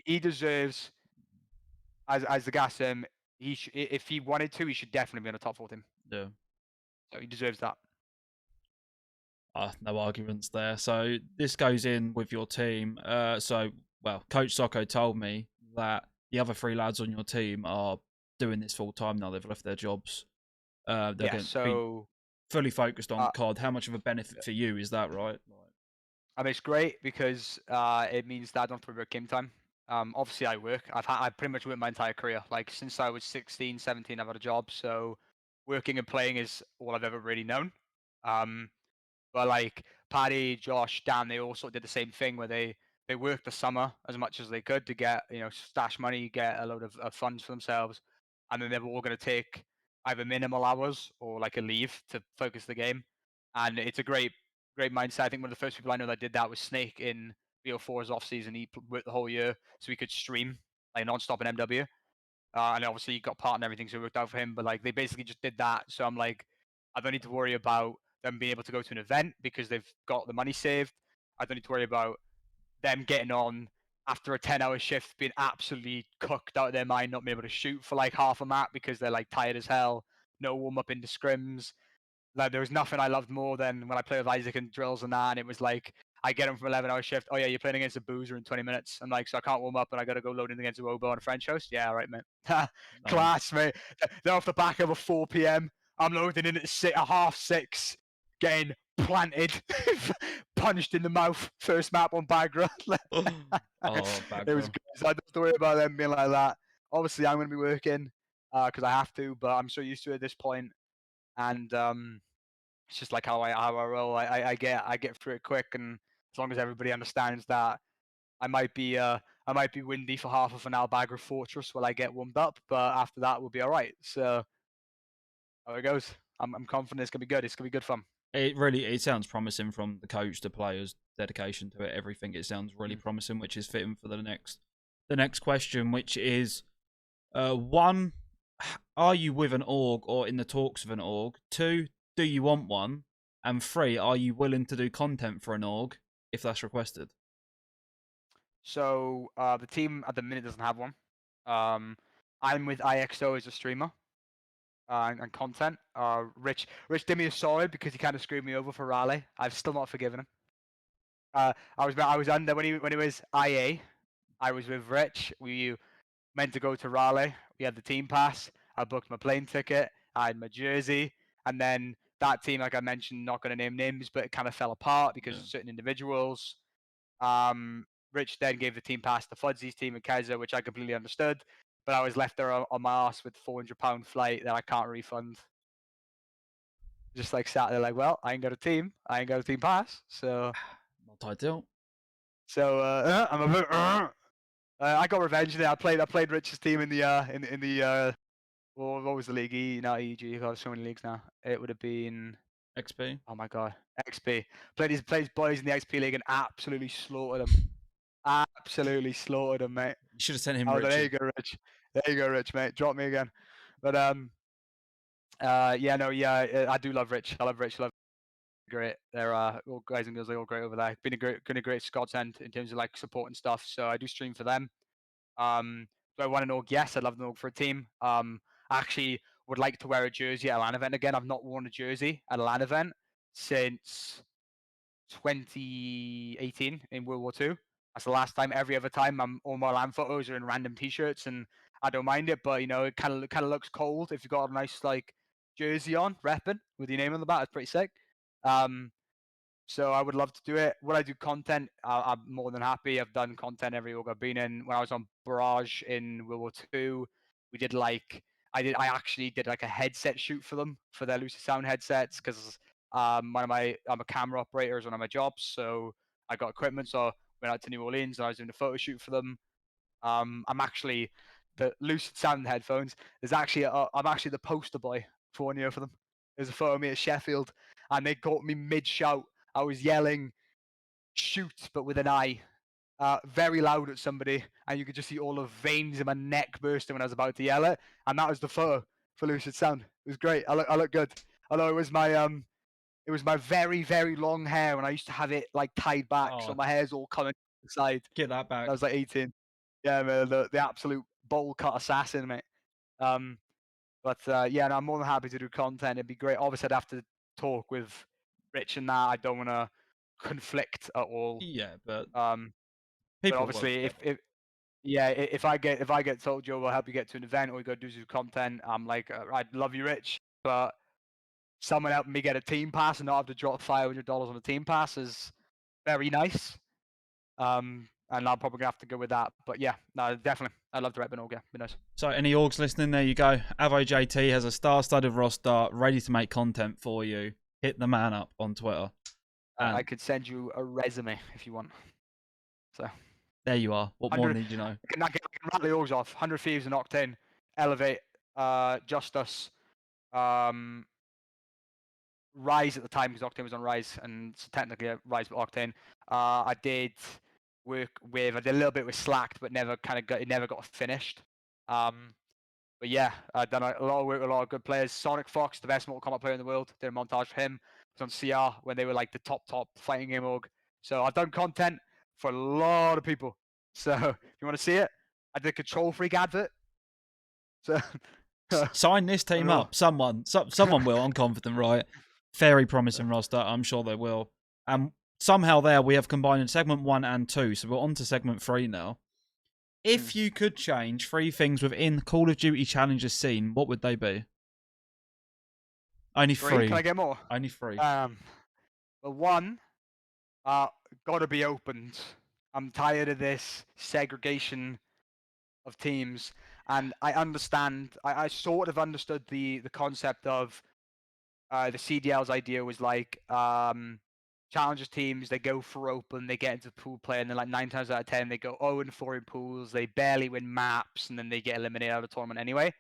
He deserves as the gas him. If he wanted to, he should definitely be on a top 4 team. Yeah. So he deserves that. No arguments there. So this goes in with your team. Well, Coach Socko told me that the other 3 lads on your team are doing this full time now. They've left their jobs. They're Yeah. going to be So fully focused on uh, COD. How much of a benefit for you is that, right? I mean, it's great because it means that I don't have to worry about game time. Obviously, I work. I pretty much worked my entire career. Like since I was 16, 17, I've had a job. So working and playing is all I've ever really known. Um, but like Paddy, Josh, Dan, they all sort of did the same thing where they worked the summer as much as they could to get stash money, get a load of funds for themselves, and then they were all going to take either minimal hours or like a leave to focus the game. and it's a great mindset. I think one of the first people I know that did that was Snake in BO4's off season. He worked the whole year so he could stream like non-stop in MW. And obviously he got part and everything, so it worked out for him. But like they basically just did that. So I'm like, I don't need to worry about them being able to go to an event because they've got the money saved. I don't need to worry about them getting on after a 10-hour shift, being absolutely cooked out of their mind, not being able to shoot for like half a map because they're like tired as hell. No warm up into scrims. Like there was nothing I loved more than when I play with Isaac and drills and that, and it was like I get him from 11-hour shift. Oh yeah, you're playing against a boozer in 20 minutes. I'm like, so I can't warm up and I got to go load in against a Wobo on a French host. Yeah, right, mate. Nice. Class, mate. They're off the back of a 4 p.m. I'm loading in at 6:30, getting planted, punched in the mouth. First map on Bagra. Oh, It was background. good. So I don't have to worry about them being like that. Obviously, I'm going to be working because I have to, but I'm so used to it at this point, and it's just like how I roll. I get through it quick, and as long as everybody understands that I might be windy for half of an Albagra Fortress while I get warmed up, but after that we'll be all right. So how it goes. I'm confident it's gonna be good. It's gonna be good fun. It sounds promising from the coach to players, dedication to it, everything. It sounds really Mm. promising, which is fitting for the next question, which is one, are you with an org or in the talks of an org? Two, do you want one? And three, are you willing to do content for an org if that's requested? So the team at the minute doesn't have one. I'm with IXO as a streamer and content. Rich did me a solid because he kind of screwed me over for Raleigh. I've still not forgiven him. I was under when he was IA. I was with Rich. We meant to go to Raleigh. We had the team pass. I booked my plane ticket. I had my jersey, and then that team, like I mentioned, not going to name names, but it kind of fell apart because Yeah. of certain individuals. Rich then gave the team pass to Fudsy's team and Kaiser, which I completely understood. But I was left there on my ass with £400 flight that I can't refund. Just like sat there, like, well, I ain't got a team. I ain't got a team pass. So, Not ideal. I'm a bit. I got revenge there. I played Rich's team in the in the what was the league? Not EG. Got so many leagues now. It would have been, XP. oh my god, XP. Played his boys in the XP league and absolutely slaughtered them. Absolutely slaughtered them, mate. You should have sent him Oh, there Richard. you go, Rich. There you go, Rich, mate. Drop me again. But yeah, no, yeah, I do love Rich. I love Rich. I love great. They're all guys and girls are all great over there. Been a great Scots end in terms of like support and stuff. So I do stream for them. Do I want an org? Yes, I'd love an org for a team. I actually would like to wear a jersey at a LAN event again. I've not worn a jersey at a LAN event since 2018 in World War II. That's the last time. Every other time, all my LAN photos are in random T-shirts, and I don't mind it. But you know, it kind of looks cold if you've got a nice like jersey on, repping with your name on the back. It's pretty sick. Um, so I would love to do it. Would I do content? I'm more than happy. I've done content every org I've been in. When I was on Barrage in World War II, we did like I actually did like a headset shoot for them for their Lucid Sound headsets because I'm a camera operator is one of my jobs, so I got equipment. So I went out to New Orleans and I was doing a photo shoot for them. I'm actually the Lucid Sound headphones. I'm actually the poster boy for 1 year for them. There's a photo of me at Sheffield, and they caught me mid shout. I was yelling "shoot" but with an I, very loud at somebody, and you could just see all the veins in my neck bursting when I was about to yell it. And that was the photo for Lucid Sound. It was great. I look good. Although it was my very very long hair, and I used to have it like tied back, so Oh, my hair's all coming to the side. get that back. I was like 18. Yeah, man, the absolute bowl cut assassin, mate. Um, but yeah, no, I'm more than happy to do content. It'd be great. Obviously, I'd have to talk with Rich and that. I don't want to conflict at all. Yeah, but Um, but people work obviously, together. if yeah, if I get told, Joe, we'll help you get to an event or you got to do some content, I'm like, I'd love you, Rich, but someone helping me get a team pass and not have to drop $500 on a team pass is very nice. And I'm probably gonna have to go with that. But yeah, no, definitely, I love the Red Bull. Yeah, be nice. So, any orgs listening, there you go. Avo JT has a star-studded roster ready to make content for you. Hit the man up on Twitter. And I could send you a resume if you want. So there you are. What more 100, need you know? I can rattle the orgs off. 100 Thieves and Octane, Elevate, Justice, um, Rise at the time because Octane was on Rise, and so technically Rise with Octane. I did work with, I did a little bit with Slacked, but it never got finished. But yeah, I've done a lot of work with a lot of good players. Sonic Fox, the best Mortal Kombat player in the world, did a montage for him. It was on CR when they were like the top fighting game org. So I've done content for a lot of people. So if you want to see it, I did a Control Freak advert. So Sign this team up. Someone will. I'm confident, right? Very promising roster. I'm sure they will. And somehow there we have combined segment 1 and 2, so we're on to segment 3 now. If you could change 3 things within Call of Duty Challenger scene, what would they be? Only 3. Can I get more? Only 3. Well, one, gotta be opened. I'm tired of this segregation of teams, and I understand. I sort of understood the concept of the CDL's idea was like challengers teams, they go for open, they get into pool play, and then like 9 times out of 10 they go 0-4 in pools, they barely win maps, and then they get eliminated out of the tournament anyway.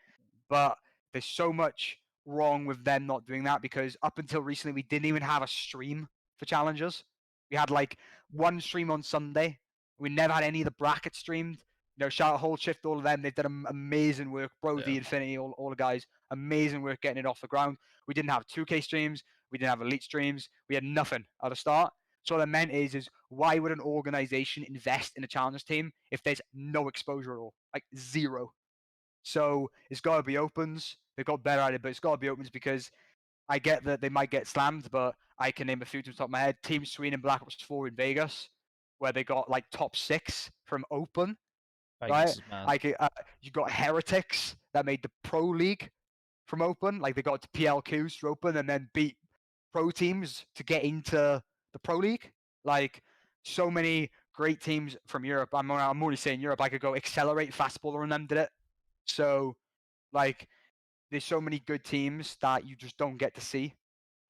But there's so much wrong with them not doing that because up until recently we didn't even have a stream for challengers. We had like one stream on Sunday. We never had any of the brackets streamed. You know, shout out Whole Shift, all of them. They've done amazing work. Bro, Yeah. the Infinity, all the guys, amazing work getting it off the ground. We didn't have 2K streams. We didn't have elite streams. We had nothing at the start. So what that meant is why would an organization invest in a challenge team if there's no exposure at all? Like zero. So it's got to be opens. They've got better at it, but it's got to be opens because I get that they might get slammed, but I can name a few to the top of my head. Team Sweden and Black Ops 4 in Vegas, where they got like top 6 from open, Vegas right? is mad. You got Heretics that made the Pro League from open, like they got to PLQs through open and then beat pro teams to get into the Pro League. Like so many great teams from Europe. I'm only saying Europe. I could go Accelerate, Fastballer, and them did it. So like there's so many good teams that you just don't get to see,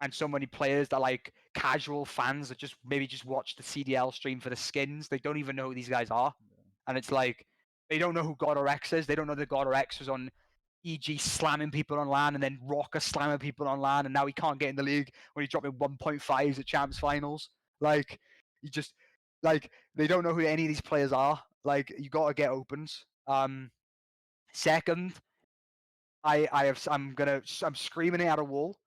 and so many players that like casual fans that just maybe just watch the CDL stream for the skins. They don't even know who these guys are, and it's like they don't know who God or X is. They don't know that God or X was on EG slamming people on LAN and then Rocker slamming people on LAN, and now he can't get in the league when he's dropping 1.5s at champs finals. Like you just like they don't know who any of these players are. Like you got to get opens. Second, I'm screaming it at a wall,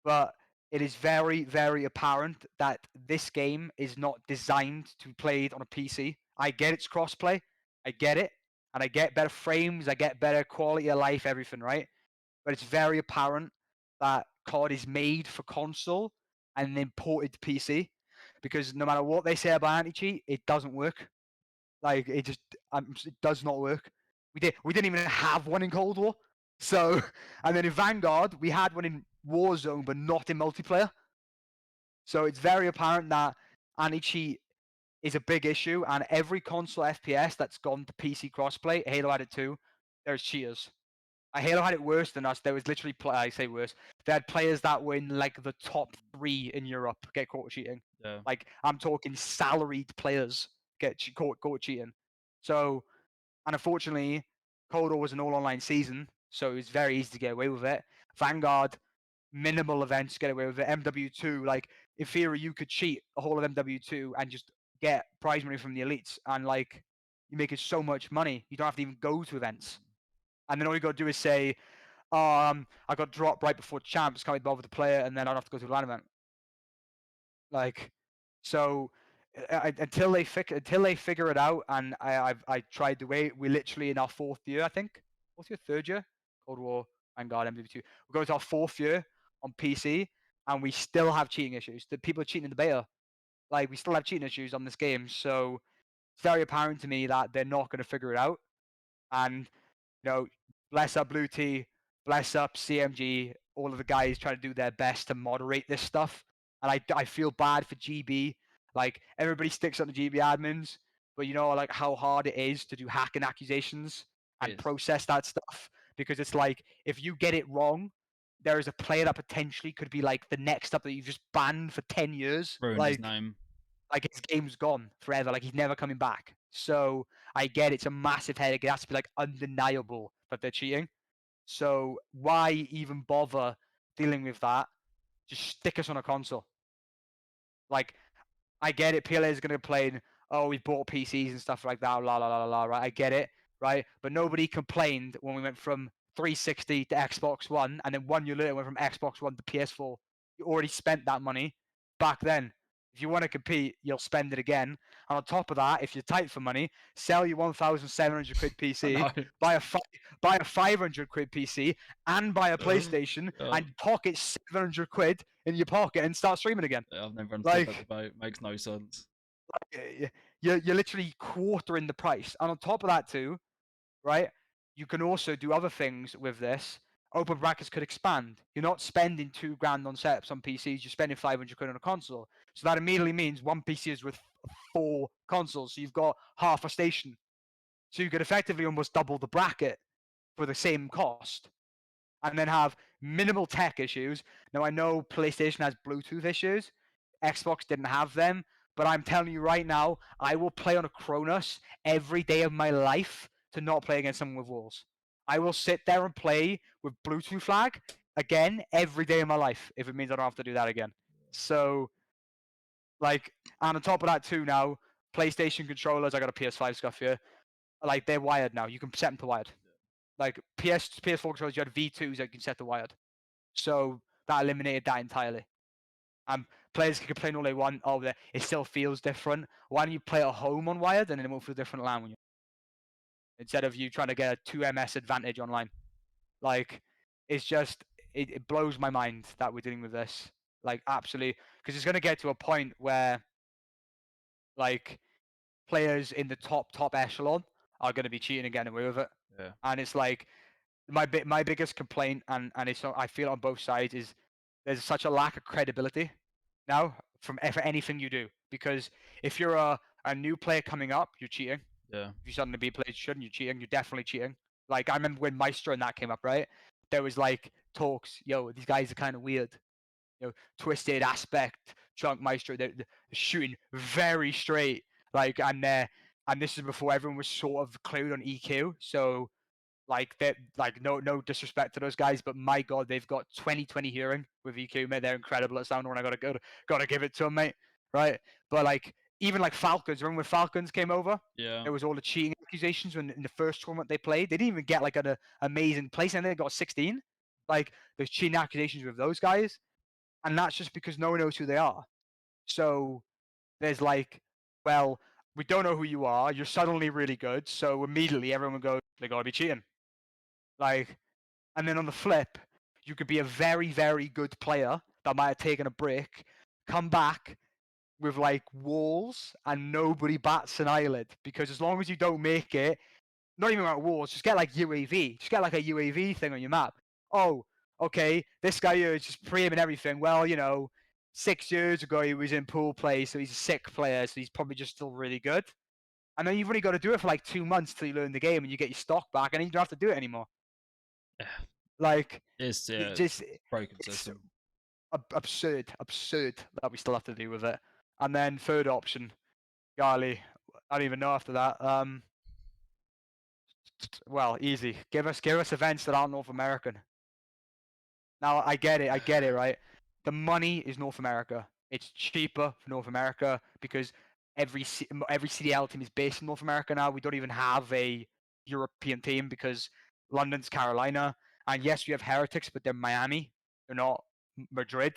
but it is very, very apparent that this game is not designed to be played on a PC. I get it's crossplay, I get it, and I get better frames, I get better quality of life, everything, right? But it's very apparent that COD is made for console and then ported to PC, because no matter what they say about anti-cheat, it doesn't work. Like it does not work. We didn't even have one in Cold War. So, and then in Vanguard, we had one in Warzone, but not in multiplayer. So it's very apparent that anti-cheat is a big issue, and every console FPS that's gone to PC crossplay, Halo had it too, there's cheaters. Halo had it worse than us. There was literally, I say worse, they had players that were in like the top 3 in Europe get caught cheating. Yeah. Like, I'm talking salaried players get caught cheating. So, and unfortunately, Cold War was an all-online season, so it was very easy to get away with it. Vanguard, minimal events get away with it. MW2, like in theory, you could cheat a whole of MW2 and just get prize money from the elites, and like you make it so much money, you don't have to even go to events. And then all you got to do is say, I got dropped right before champs, can't be bothered to play it, and then I don't have to go to a LAN event. Like, so until they figure it out, and I tried to wait. We literally in our 4th year, I think, 4th year, 3rd year, Cold War, Vanguard, MW2. We go to our 4th year on PC, and we still have cheating issues. The people are cheating in the beta. Like, we still have cheating issues on this game. So it's very apparent to me that they're not going to figure it out. And you know, bless up Blue T, bless up CMG, all of the guys trying to do their best to moderate this stuff. And I feel bad for GB. Like, everybody sticks on the GB admins, but you know, like how hard it is to do hacking accusations and process that stuff. Because it's like, if you get it wrong, there is a player that potentially could be like the next up that you've just banned for 10 years. Ruined his name. Like his game's gone forever. Like he's never coming back. So I get it's a massive headache. It has to be like undeniable that they're cheating. So why even bother dealing with that Just stick us on a console. Like, I get it. PLA is going to complain, oh, we bought PCs and stuff like that, la la la la, right? I get it, right? But nobody complained when we went from 360 to Xbox One, and then 1 year later went from Xbox One to PS4. You already spent that money back then. If you want to compete, you'll spend it again. And on top of that, if you're tight for money, sell your 1,700 quid I PC, know. buy a 500 quid PC, and buy a PlayStation, Yeah. and pocket 700 quid in your pocket and start streaming again. I've never understood that Like, debate. Makes no sense. you're literally quartering the price, and on top of that too, right? You can also do other things with this. Open brackets could expand. You're not spending £2,000 on setups on PCs. You're spending 500 quid on a console. So that immediately means one PC is with 4 consoles. So you've got half a station. So you could effectively almost double the bracket for the same cost, and then have minimal tech issues. Now I know PlayStation has Bluetooth issues. Xbox didn't have them, but I'm telling you right now, I will play on a Cronus every day of my life to not play against someone with walls. I will sit there and play with Bluetooth flag again every day of my life if it means I don't have to do that again. So, like, and on top of that too, now PlayStation controllers, I got a PS5 stuff here. Like, they're wired now. You can set them to wired. Like PS4 controllers, you had V2s that you can set to wired. So that eliminated that entirely. Players can complain all they want. Oh, it still feels different. Why don't you play at home on wired and then it won't feel different LAN when you, instead of you trying to get a 2 ms advantage online? Like, it's just it blows my mind that we're dealing with this. Like, absolutely, because it's going to get to a point where, like, players in the top echelon are going to be cheating and getting away with it. Yeah. And it's like, my biggest complaint, and it's, I feel on both sides, is there's such a lack of credibility now for anything you do. Because if you're a new player coming up, you're cheating. Yeah. If you suddenly be played, you're cheating. You're definitely cheating. Like, I remember when Maestro and that came up, right? There was like talks, yo, these guys are kind of weird. You know, Twisted, Aspect, Chunk, Maestro, they're shooting very straight. Like, and this is before everyone was sort of clued on EQ. So, like, that, like, no disrespect to those guys, but my god, they've got 20/20 hearing with EQ, mate. They're incredible at sound, and I gotta give it to them, mate. Right? But like, even like Falcons, remember when Falcons came over? Yeah. There was all the cheating accusations when in the first tournament they played. They didn't even get like an amazing place, and they got 16. Like, there's cheating accusations with those guys, and that's just because no one knows who they are. So there's like, well, we don't know who you are. You're suddenly really good, so immediately everyone goes, they gotta be cheating. Like, and then on the flip, you could be a very, very good player that might have taken a break, come back with like walls, and nobody bats an eyelid, because as long as you don't make it, not even about walls, just get like UAV, just get like a UAV thing on your map. Oh, okay, this guy here is just pre-aiming everything. Well, 6 years ago he was in pool play, so he's a sick player, so he's probably just still really good. And then you've only got to do it for like 2 months till you learn the game and you get your stock back, and then you don't have to do it anymore. Yeah. Like, It's it just, broken it's system. absurd that we still have to deal with it. And then third option, golly, I don't even know after that. Well, easy. Give us events that aren't North American. Now I get it, right? The money is North America. It's cheaper for North America because every CDL team is based in North America now. We don't even have a European team because London's Carolina, and yes, we have Heretics, but they're Miami. They're not Madrid,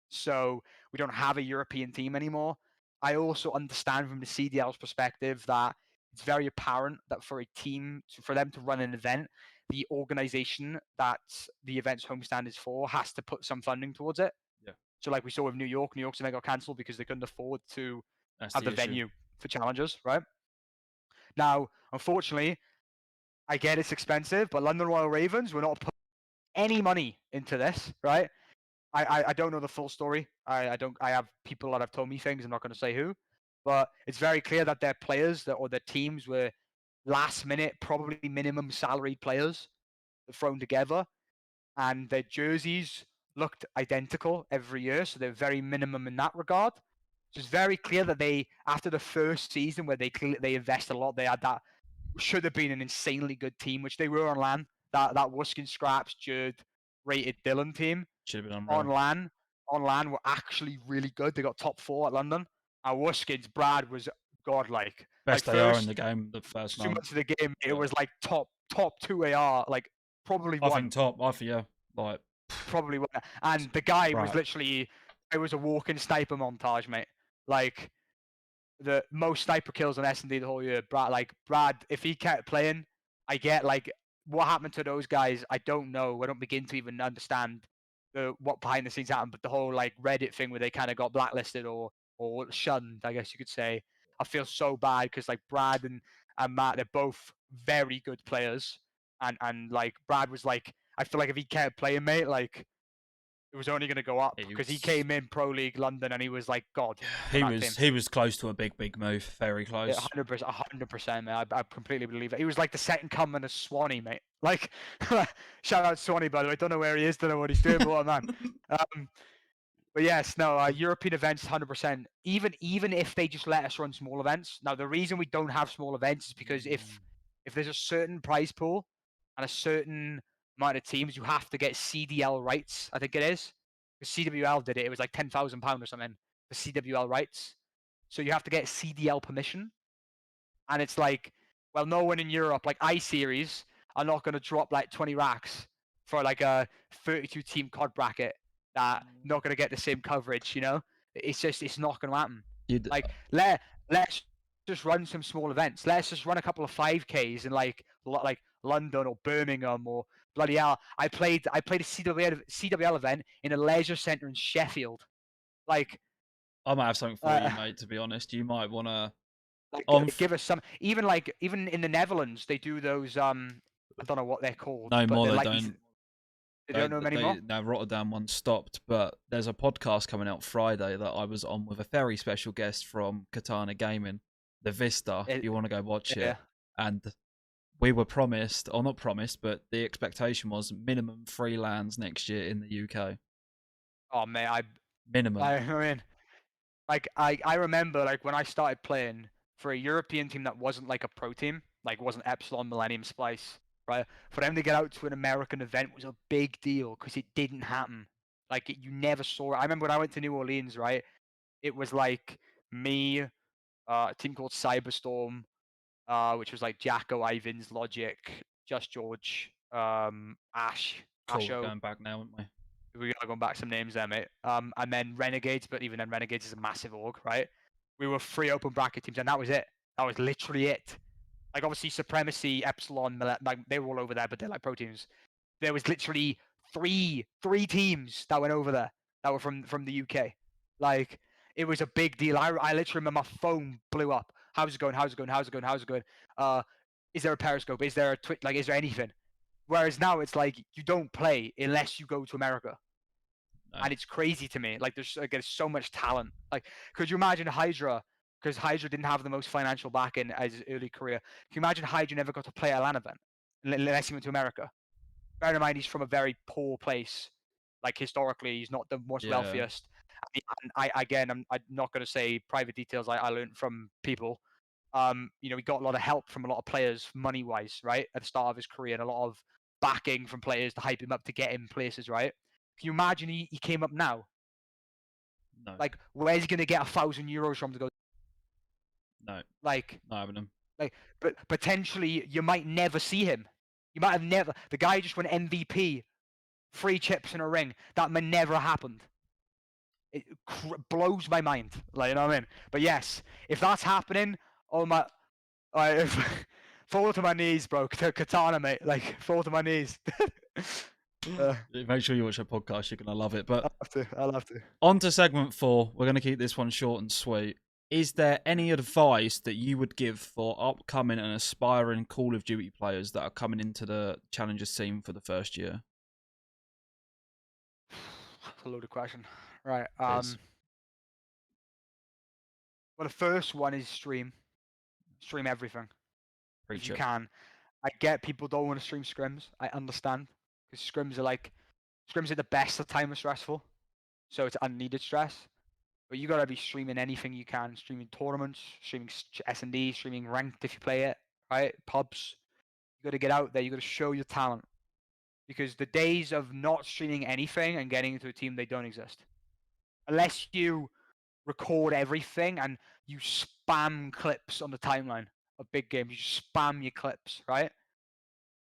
so we don't have a European team anymore. I also understand from the CDL's perspective that it's very apparent that for a team, for them to run an event, the organization that the event's homestand is for has to put some funding towards it. Yeah. So like we saw with New York's event got cancelled because they couldn't afford to That's have the the issue. venue for challengers, right? Now, unfortunately, I get it's expensive, but London Royal Ravens were not putting any money into this, right? I don't know the full story. I have people that have told me things. I'm not going to say who, but it's very clear that their players or their teams were last minute, probably minimum salaried players thrown together, and their jerseys looked identical every year, so they're very minimum in that regard. So it's very clear that they, after the first season where they invested a lot, they had that should have been an insanely good team, which they were on LAN. That Wuskin Scraps, Judd, rated Dylan team Should have been on unreal. LAN on LAN were actually really good. They got top 4 at London. And Wuskins, Brad was godlike. Like Best AR in the first game the first 2 month. months of the game, it Yeah. was like top 2 AR, like probably I one. think top. I think yeah. Like Probably one. And the guy was Brad. literally, it was a walking sniper montage, mate. Like the most sniper kills on S&D the whole year. Brad, if he kept playing, I get like what happened to those guys. I don't know. I don't begin to even understand what behind the scenes happened. But the whole like Reddit thing where they kind of got blacklisted or shunned, I guess you could say. I feel so bad because like Brad and Matt, they're both very good players, and like Brad was like, I feel like if he kept playing, mate, like it was only going to go up because he came in Pro League London and he was like God on that team. He was close to a big move, very close. 100%, man. I completely believe it. He was like the second coming of Swanee, mate. Like, shout out Swanee, by the way. Don't know where he is, don't know what he's doing, but what a man. But yes, no, European events, 100%. Even if they just let us run small events. Now, the reason we don't have small events is because if there's a certain prize pool and a certain amount of teams, you have to get CDL rights. I think it is. Because CWL did it. It was like £10,000 or something for CWL rights. So you have to get CDL permission. And it's like, well, no one in Europe, like I-Series, are not going to drop like 20 racks for like a 32 team COD bracket that not going to get the same coverage, you know? It's not going to happen. Like, let's just run some small events. Let's just run a couple of 5Ks in like London or Birmingham or bloody hell. I played a CWL event in a leisure centre in Sheffield. Like, I might have something for you, mate. To be honest, you might want to. like, give us some. Even in the Netherlands, they do those. I don't know what they're called, No but more. they're They like don't. they don't know them anymore. Now Rotterdam one stopped, but there's a podcast coming out Friday that I was on with a very special guest from Katana Gaming, the Vista. If you want to go watch it, and we were promised, or not promised, but the expectation was minimum 3 lands next year in the UK. Oh man, minimum. I mean, like I remember like when I started playing for a European team that wasn't like a pro team, like wasn't Epsilon, Millennium, Splice, right? For them to get out to an American event was a big deal because it didn't happen. Like you never saw it. I remember when I went to New Orleans, right? It was like me, a team called Cyberstorm, which was like Jacko, Ivins, Logic, Just George, Ash, Cool, Asho. going back now, aren't we? We gotta go back some names there, mate. And then Renegades, but even then, Renegades is a massive org, right? We were 3 open bracket teams, and that was it. That was literally it. Like obviously Supremacy, Epsilon, like they were all over there, but they're like pro teams. There was literally three teams that went over there that were from the UK. Like it was a big deal. I literally remember my phone blew up. How's it going? How's it going? How's it going? How's it going? Is there a Periscope? Is there a Twitch? Like, is there anything? Whereas now it's like you don't play unless you go to America. No. And it's crazy to me. Like there's so much talent. Like, could you imagine Hydra? Because Hydra didn't have the most financial backing as his early career. Can you imagine Hydra never got to play a LAN event unless he went to America? Bear in mind he's from a very poor place. Like historically, he's not the most wealthiest. And I'm not going to say private details. I learned from people. You know, he got a lot of help from a lot of players money wise, right, at the start of his career, and a lot of backing from players to hype him up to get him places, right? Can you imagine he came up now? No. Like, where's he going to get €1,000 from to go? No. Like, not having him. Like, but potentially you might never see him. You might have never. The guy just went MVP, 3 chips in a ring. That may never happened. It blows my mind. Like, you know what I mean? But yes, if that's happening, oh my, fall to my knees, bro. Katana, mate. Like, fall to my knees. Make sure you watch our podcast. You're gonna love it. But I'll have to. On to segment 4. We're gonna keep this one short and sweet. Is there any advice that you would give for upcoming and aspiring Call of Duty players that are coming into the Challenger scene for the first year? That's a loaded question. Right. Well, the first one is stream. Stream everything. If you can. I get people don't want to stream scrims. I understand. Because scrims are the best of time of stressful. So it's unneeded stress. But you gotta be streaming anything you can. Streaming tournaments, streaming S&D, streaming ranked if you play it, right? Pubs. You gotta get out there. You gotta show your talent. Because the days of not streaming anything and getting into a team, they don't exist. unless you record everything and you spam clips on the timeline of big games, you spam your clips, right?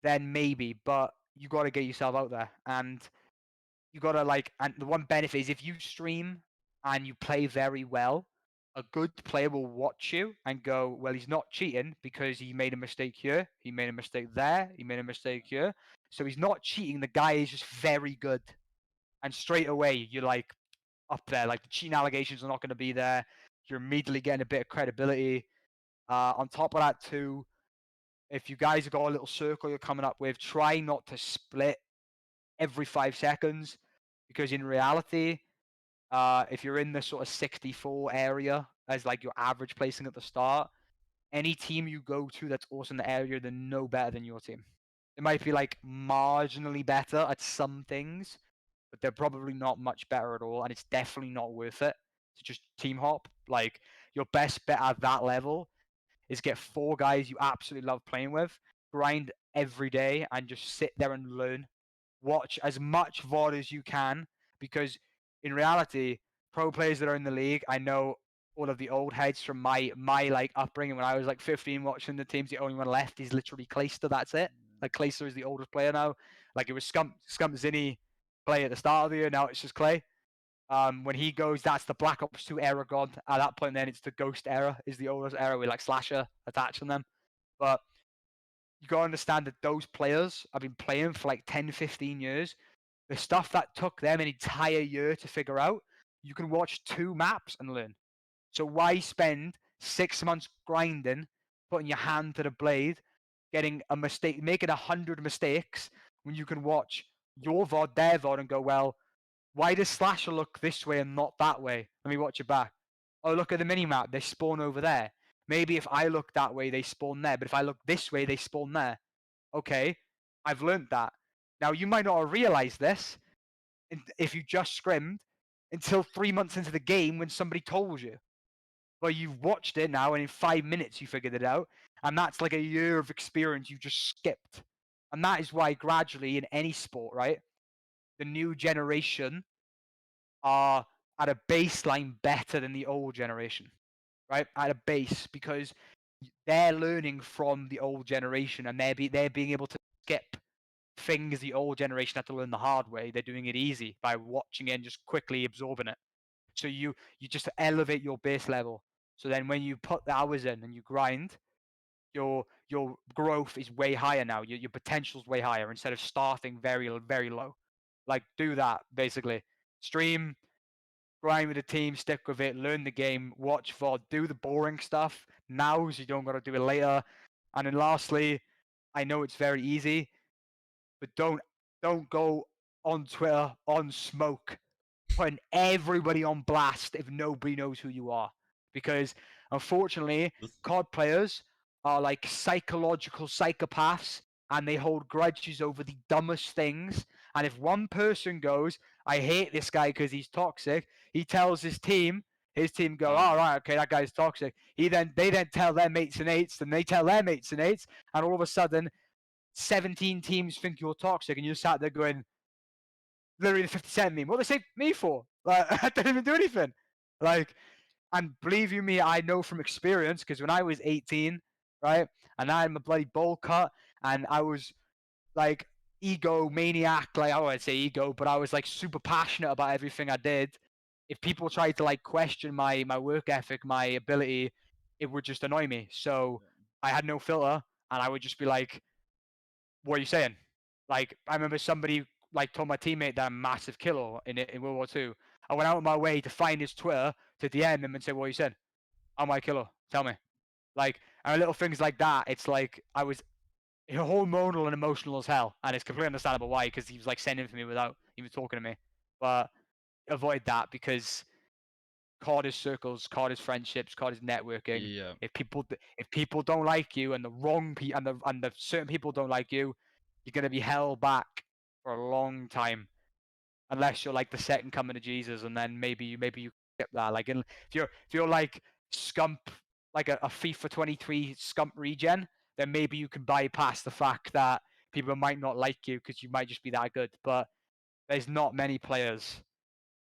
Then maybe, but you got to get yourself out there, and you got to like. And the one benefit is if you stream and you play very well, a good player will watch you and go, well, he's not cheating because he made a mistake here, he made a mistake there, he made a mistake here, so he's not cheating. The guy is just very good, and straight away you're like up there. Like the cheating allegations are not going to be there. You're immediately getting a bit of credibility. On top of that, too, if you guys have got a little circle you're coming up with, try not to split every 5 seconds, because in reality, if you're in the sort of 64 area as like your average placing at the start, any team you go to that's also in the area, they're no better than your team. It might be like marginally better at some things, but they're probably not much better at all, and it's definitely not worth it to just team hop. Like your best bet at that level is get 4 guys you absolutely love playing with, grind every day, and just sit there and learn. Watch as much VOD as you can, because in reality, pro players that are in the league, I know all of the old heads from my like upbringing when I was like 15 watching the teams. The only one left is literally Clayster. That's it. Like Clayster is the oldest player now. Like it was Scump Zinny play at the start of the year. Now it's just Clay. When he goes, that's the Black Ops 2 era gone. At that point, then it's the Ghost era is the oldest era with like Slasher attaching them. But you gotta understand that those players have been playing for like 10, 15 years. The stuff that took them an entire year to figure out, you can watch 2 maps and learn. So why spend 6 months grinding, putting your hand to the blade, getting a mistake, making 100 mistakes, when you can watch your VOD, their VOD, and go, well, why does Slasher look this way and not that way? Let me watch it back. Oh, look at the mini map. They spawn over there. Maybe if I look that way, they spawn there. But if I look this way, they spawn there. Okay, I've learned that. Now, you might not have realized this if you just scrimmed until 3 months into the game when somebody told you. But you've watched it now, and in 5 minutes you figured it out. And that's like a year of experience you just skipped. And that is why gradually in any sport, right, the new generation are at a baseline better than the old generation, right? At a base, because they're learning from the old generation, and they're being able to skip things the old generation had to learn the hard way. They're doing it easy by watching it and just quickly absorbing it. So you just elevate your base level. So then when you put the hours in and you grind, your growth is way higher now. Your potential's way higher instead of starting very low. Like do that basically. Stream, grind with the team, stick with it, learn the game, watch VOD, do the boring stuff now so you don't got to do it later. And then lastly, I know it's very easy, but don't go on Twitter on smoke, putting everybody on blast if nobody knows who you are. Because unfortunately, COD players are like psychological psychopaths, and they hold grudges over the dumbest things. And if one person goes, I hate this guy because he's toxic, he tells his team go, all right, okay, that guy's toxic. They then tell their mates and eights, and they tell their mates and eights, and all of a sudden 17 teams think you're toxic, and you're sat there going, literally the 50 Cent meme. What they say me for? Like, I didn't even do anything. Like, and believe you me, I know from experience, because when I was 18, right, and I had my bloody bowl cut, and I was like ego maniac, like I wouldn't say ego, but I was like super passionate about everything I did. If people tried to like question my work ethic, my ability, it would just annoy me. So I had no filter, and I would just be like, what are you saying? Like, I remember somebody like told my teammate that I'm a massive killer in World War II. I went out of my way to find his Twitter to DM him and say, what you said? I'm my killer. Tell me. Like, and little things like that. It's like I was hormonal and emotional as hell, and it's completely understandable why, because he was like sending for me without even talking to me. But avoid that, because COD is circles, COD is friendships, COD is networking. Yeah. If people don't like you, and the wrong people and the certain people don't like you, you're gonna be held back for a long time, unless you're like the second coming of Jesus, and then maybe you skip that. Like, if you're like Scump, like a FIFA 23 Scump regen, then maybe you can bypass the fact that people might not like you because you might just be that good. But there's not many players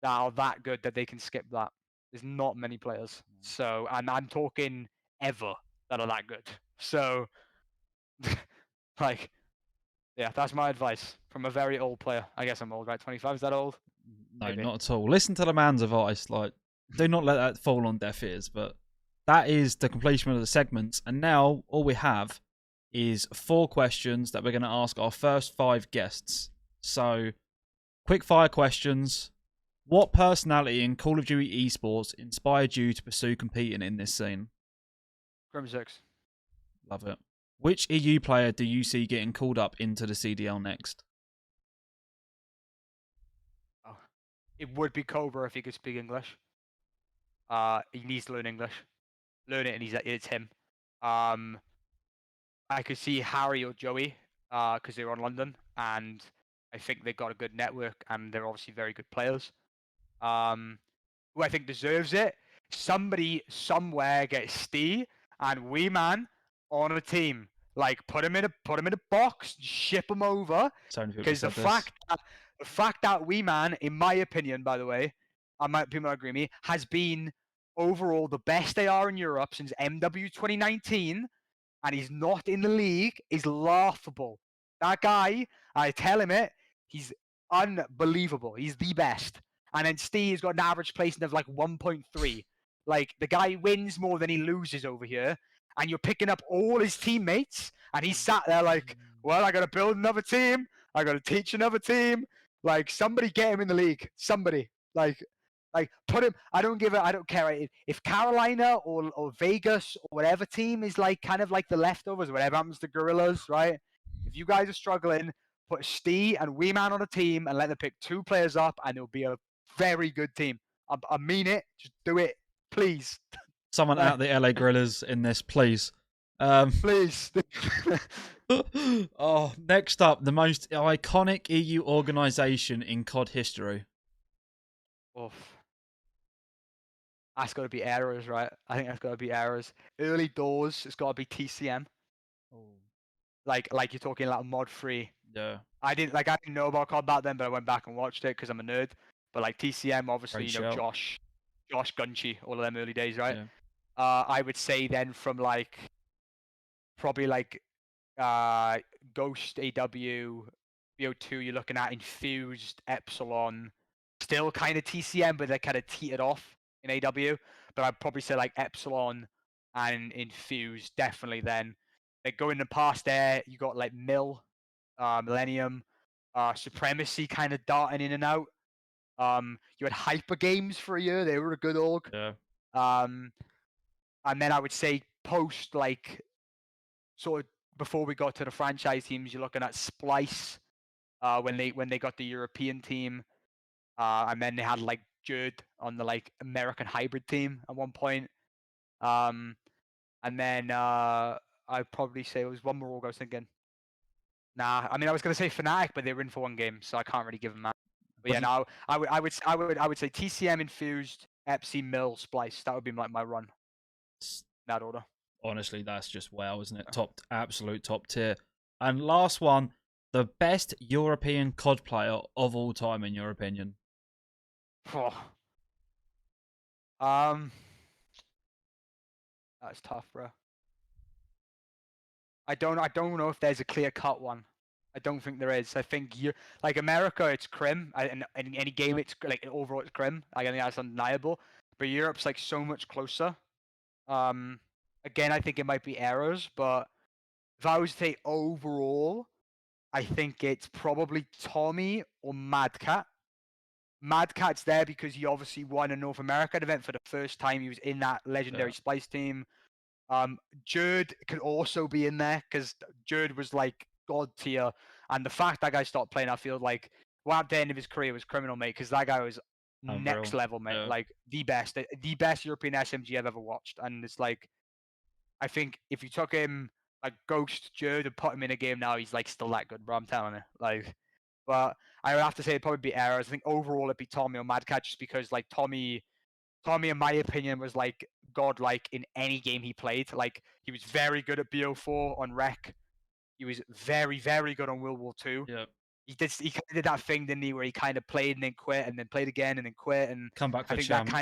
that are that good that they can skip that. There's not many players. So, and I'm talking ever that are that good. So, like, yeah, that's my advice from a very old player. I guess I'm old, right? 25, is that old? No, Maybe. not at all. Listen to the man's advice. Like, do not let that fall on deaf ears. But that is the completion of the segments. And now all we have is 4 questions that we're going to ask our first 5 guests. So, quick fire questions. What personality in Call of Duty esports inspired you to pursue competing in this scene? Grim6. Love it. Which EU player do you see getting called up into the CDL next? Oh. It would be Cobra if he could speak English. He needs to learn English. Learn it, and it's him. I could see Harry or Joey, because they're on London, and I think they've got a good network, and they're obviously very good players. Who I think deserves it. Somebody somewhere gets Steve and Wee Man on a team. Like put him in a box, ship him over. So many people Because said this. the fact that Wee Man, in my opinion, by the way, people might agree with me, has been overall the best they are in Europe since MW 2019, and he's not in the league is laughable. That guy, I tell him it, he's unbelievable. He's the best. And then Steve's got an average placing of like 1.3. Like the guy wins more than he loses over here. And you're picking up all his teammates, and he's sat there like, well, I got to build another team. I got to teach another team. Like somebody get him in the league. Somebody. Like put him. I don't care if Carolina or Vegas or whatever team is like kind of like the leftovers. Whatever happens to Gorillas, right? If you guys are struggling, put Steve and Wee Man on a team and let them pick 2 players up, and it'll be a very good team. I mean it. Just do it, please. Someone Like, out the LA Gorillas in this, please. please. Oh, next up, the most iconic EU organization in COD history. Oof. That's got to be errors, right? I think that's got to be errors. Early doors, it's got to be TCM. Like you're talking like mod free. Yeah, I didn't know about COD back then, but I went back and watched it because I'm a nerd. But like TCM, obviously, great shout. Josh Gunchy, all of them early days, right? Yeah. I would say then from like probably like Ghost AW, BO2, you're looking at Infused, Epsilon, still kind of TCM, but they kind of teetered off in AW. But I'd probably say like Epsilon and Infused definitely then. Like going in the past there, you got like Millennium, Supremacy kind of darting in and out. You had Hyper Games for a year, they were a good org. Yeah. And then I would say post like sort of before we got to the franchise teams, you're looking at Splice when they got the European team, and then they had like Judd on the like American hybrid team at one point. And then I'd probably say it was one more org I was thinking. Nah, I mean I was gonna say Fnatic, but they were in for one game, so I can't really give them that. But yeah, no, I would say TCM, Infused, Epsi, Mill, Splice. That would be like my run. That order. Honestly, that's just wow, isn't it? Absolute top tier. And last one, the best European COD player of all time, in your opinion. That's tough, bro. I don't know if there's a clear cut one. I don't think there is. I think you like America, it's Crim, and in any game, it's like overall it's Crim. I think that's undeniable. But Europe's like so much closer. Again, I think it might be errors, but if I was to say overall, I think it's probably Tommy or Madcat. Madcat's there because he obviously won a North American event for the first time. He was in that legendary Splice team. Judd could also be in there because Judd was like god tier, and the fact that guy stopped playing, I feel like what at the end of his career was criminal, mate. Because that guy was next level, mate. Yeah. Like the best European SMG I've ever watched. And it's like, I think if you took him like Ghost Judd and put him in a game now, he's like still that good, bro. I'm telling you, like. But I would have to say it'd probably be errors. I think overall it'd be Tommy or Madcat just because like Tommy, in my opinion, was like godlike in any game he played. Like he was very good at BO4 on Rec. He was very, very good on World War II. Yeah. He kind of did that thing, didn't he, where he kind of played and then quit and then played again and then quit, and Come back I for think that champs.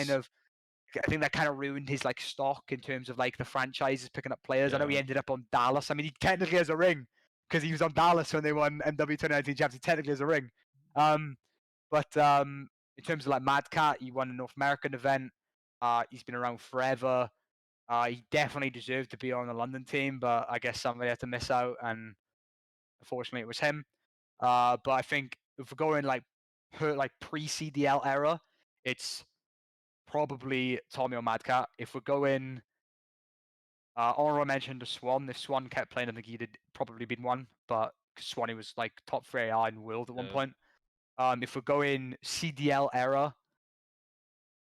kind of ruined his like stock in terms of like the franchises picking up players. I know he Yeah. ended up on Dallas. I mean, he technically has a ring because he was on Dallas when they won MW 2019 champs. He technically has a ring. But in terms of like Mad Cat, he won a North American event. He's been around forever. He definitely deserved to be on the London team, but I guess somebody had to miss out, and unfortunately, it was him. But I think if we're going like pre CDL era, it's probably Tommy or Mad Cat. If we're going honorable mention to Swan. If Swan kept playing, I think he'd probably been one, but Swanee was like top 3 AI in the world at one Yeah. point. If we're going CDL era,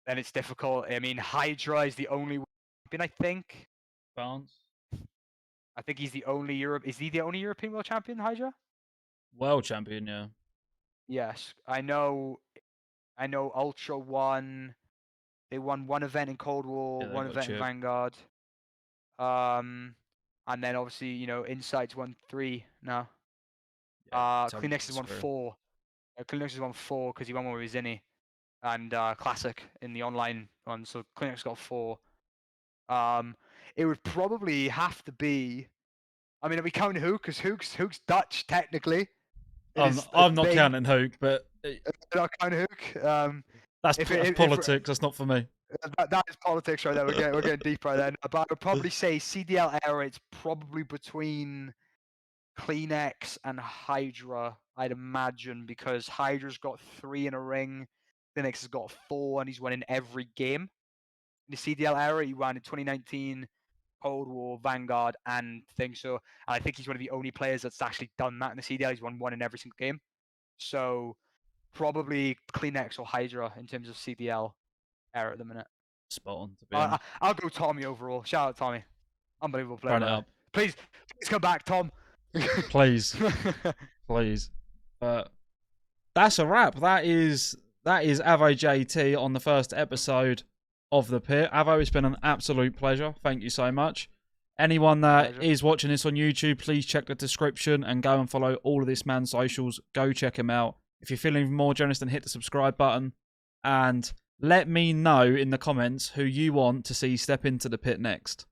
then it's difficult. I mean, Hydra is the only champion, I think. Barnes. I think he's the only Europe. Is he the only European world champion, Hydra? World champion, yeah. Yes, I know. I know. Ultra won. They won one event in Cold War, Yeah, they one got event in chipped. Vanguard. And then obviously, Insights won 3 now. Yeah, tell me Kleenex has that's won true. 4. Kleenex has won 4 because he won one with Zinni and Classic in the online one. So Kleenex got 4. It would probably have to be. I mean, are we counting Hook? Because Hook's Dutch technically. It is. I'm not They counting Hook, but not counting Hook. that's If politics. That's not for me. that is politics right there. We're getting deep right there. But I would probably say CDL era. It's probably between Kleenex and Hydra, I'd imagine, because Hydra's got 3 in a ring, Kleenex has got 4, and he's won in every game. In the CDL era, he won in 2019, Cold War, Vanguard, and things. So, and I think he's one of the only players that's actually done that in the CDL. He's won 1 in every single game. So, probably Kleenex or Hydra in terms of CDL era at the minute. Spot on, to be honest. I'll go Tommy overall. Shout out Tommy. Unbelievable player, Run it by the way. up. Please come back, Tom. Please. Please. But that's a wrap. That is Avo JT on the first episode of the pit. Avo, it's been an absolute pleasure. Thank you so much. Anyone that is watching this on YouTube, please check the description and go and follow all of this man's socials. Go check him out. If you're feeling more generous, then hit the subscribe button and let me know in the comments who you want to see step into the pit next.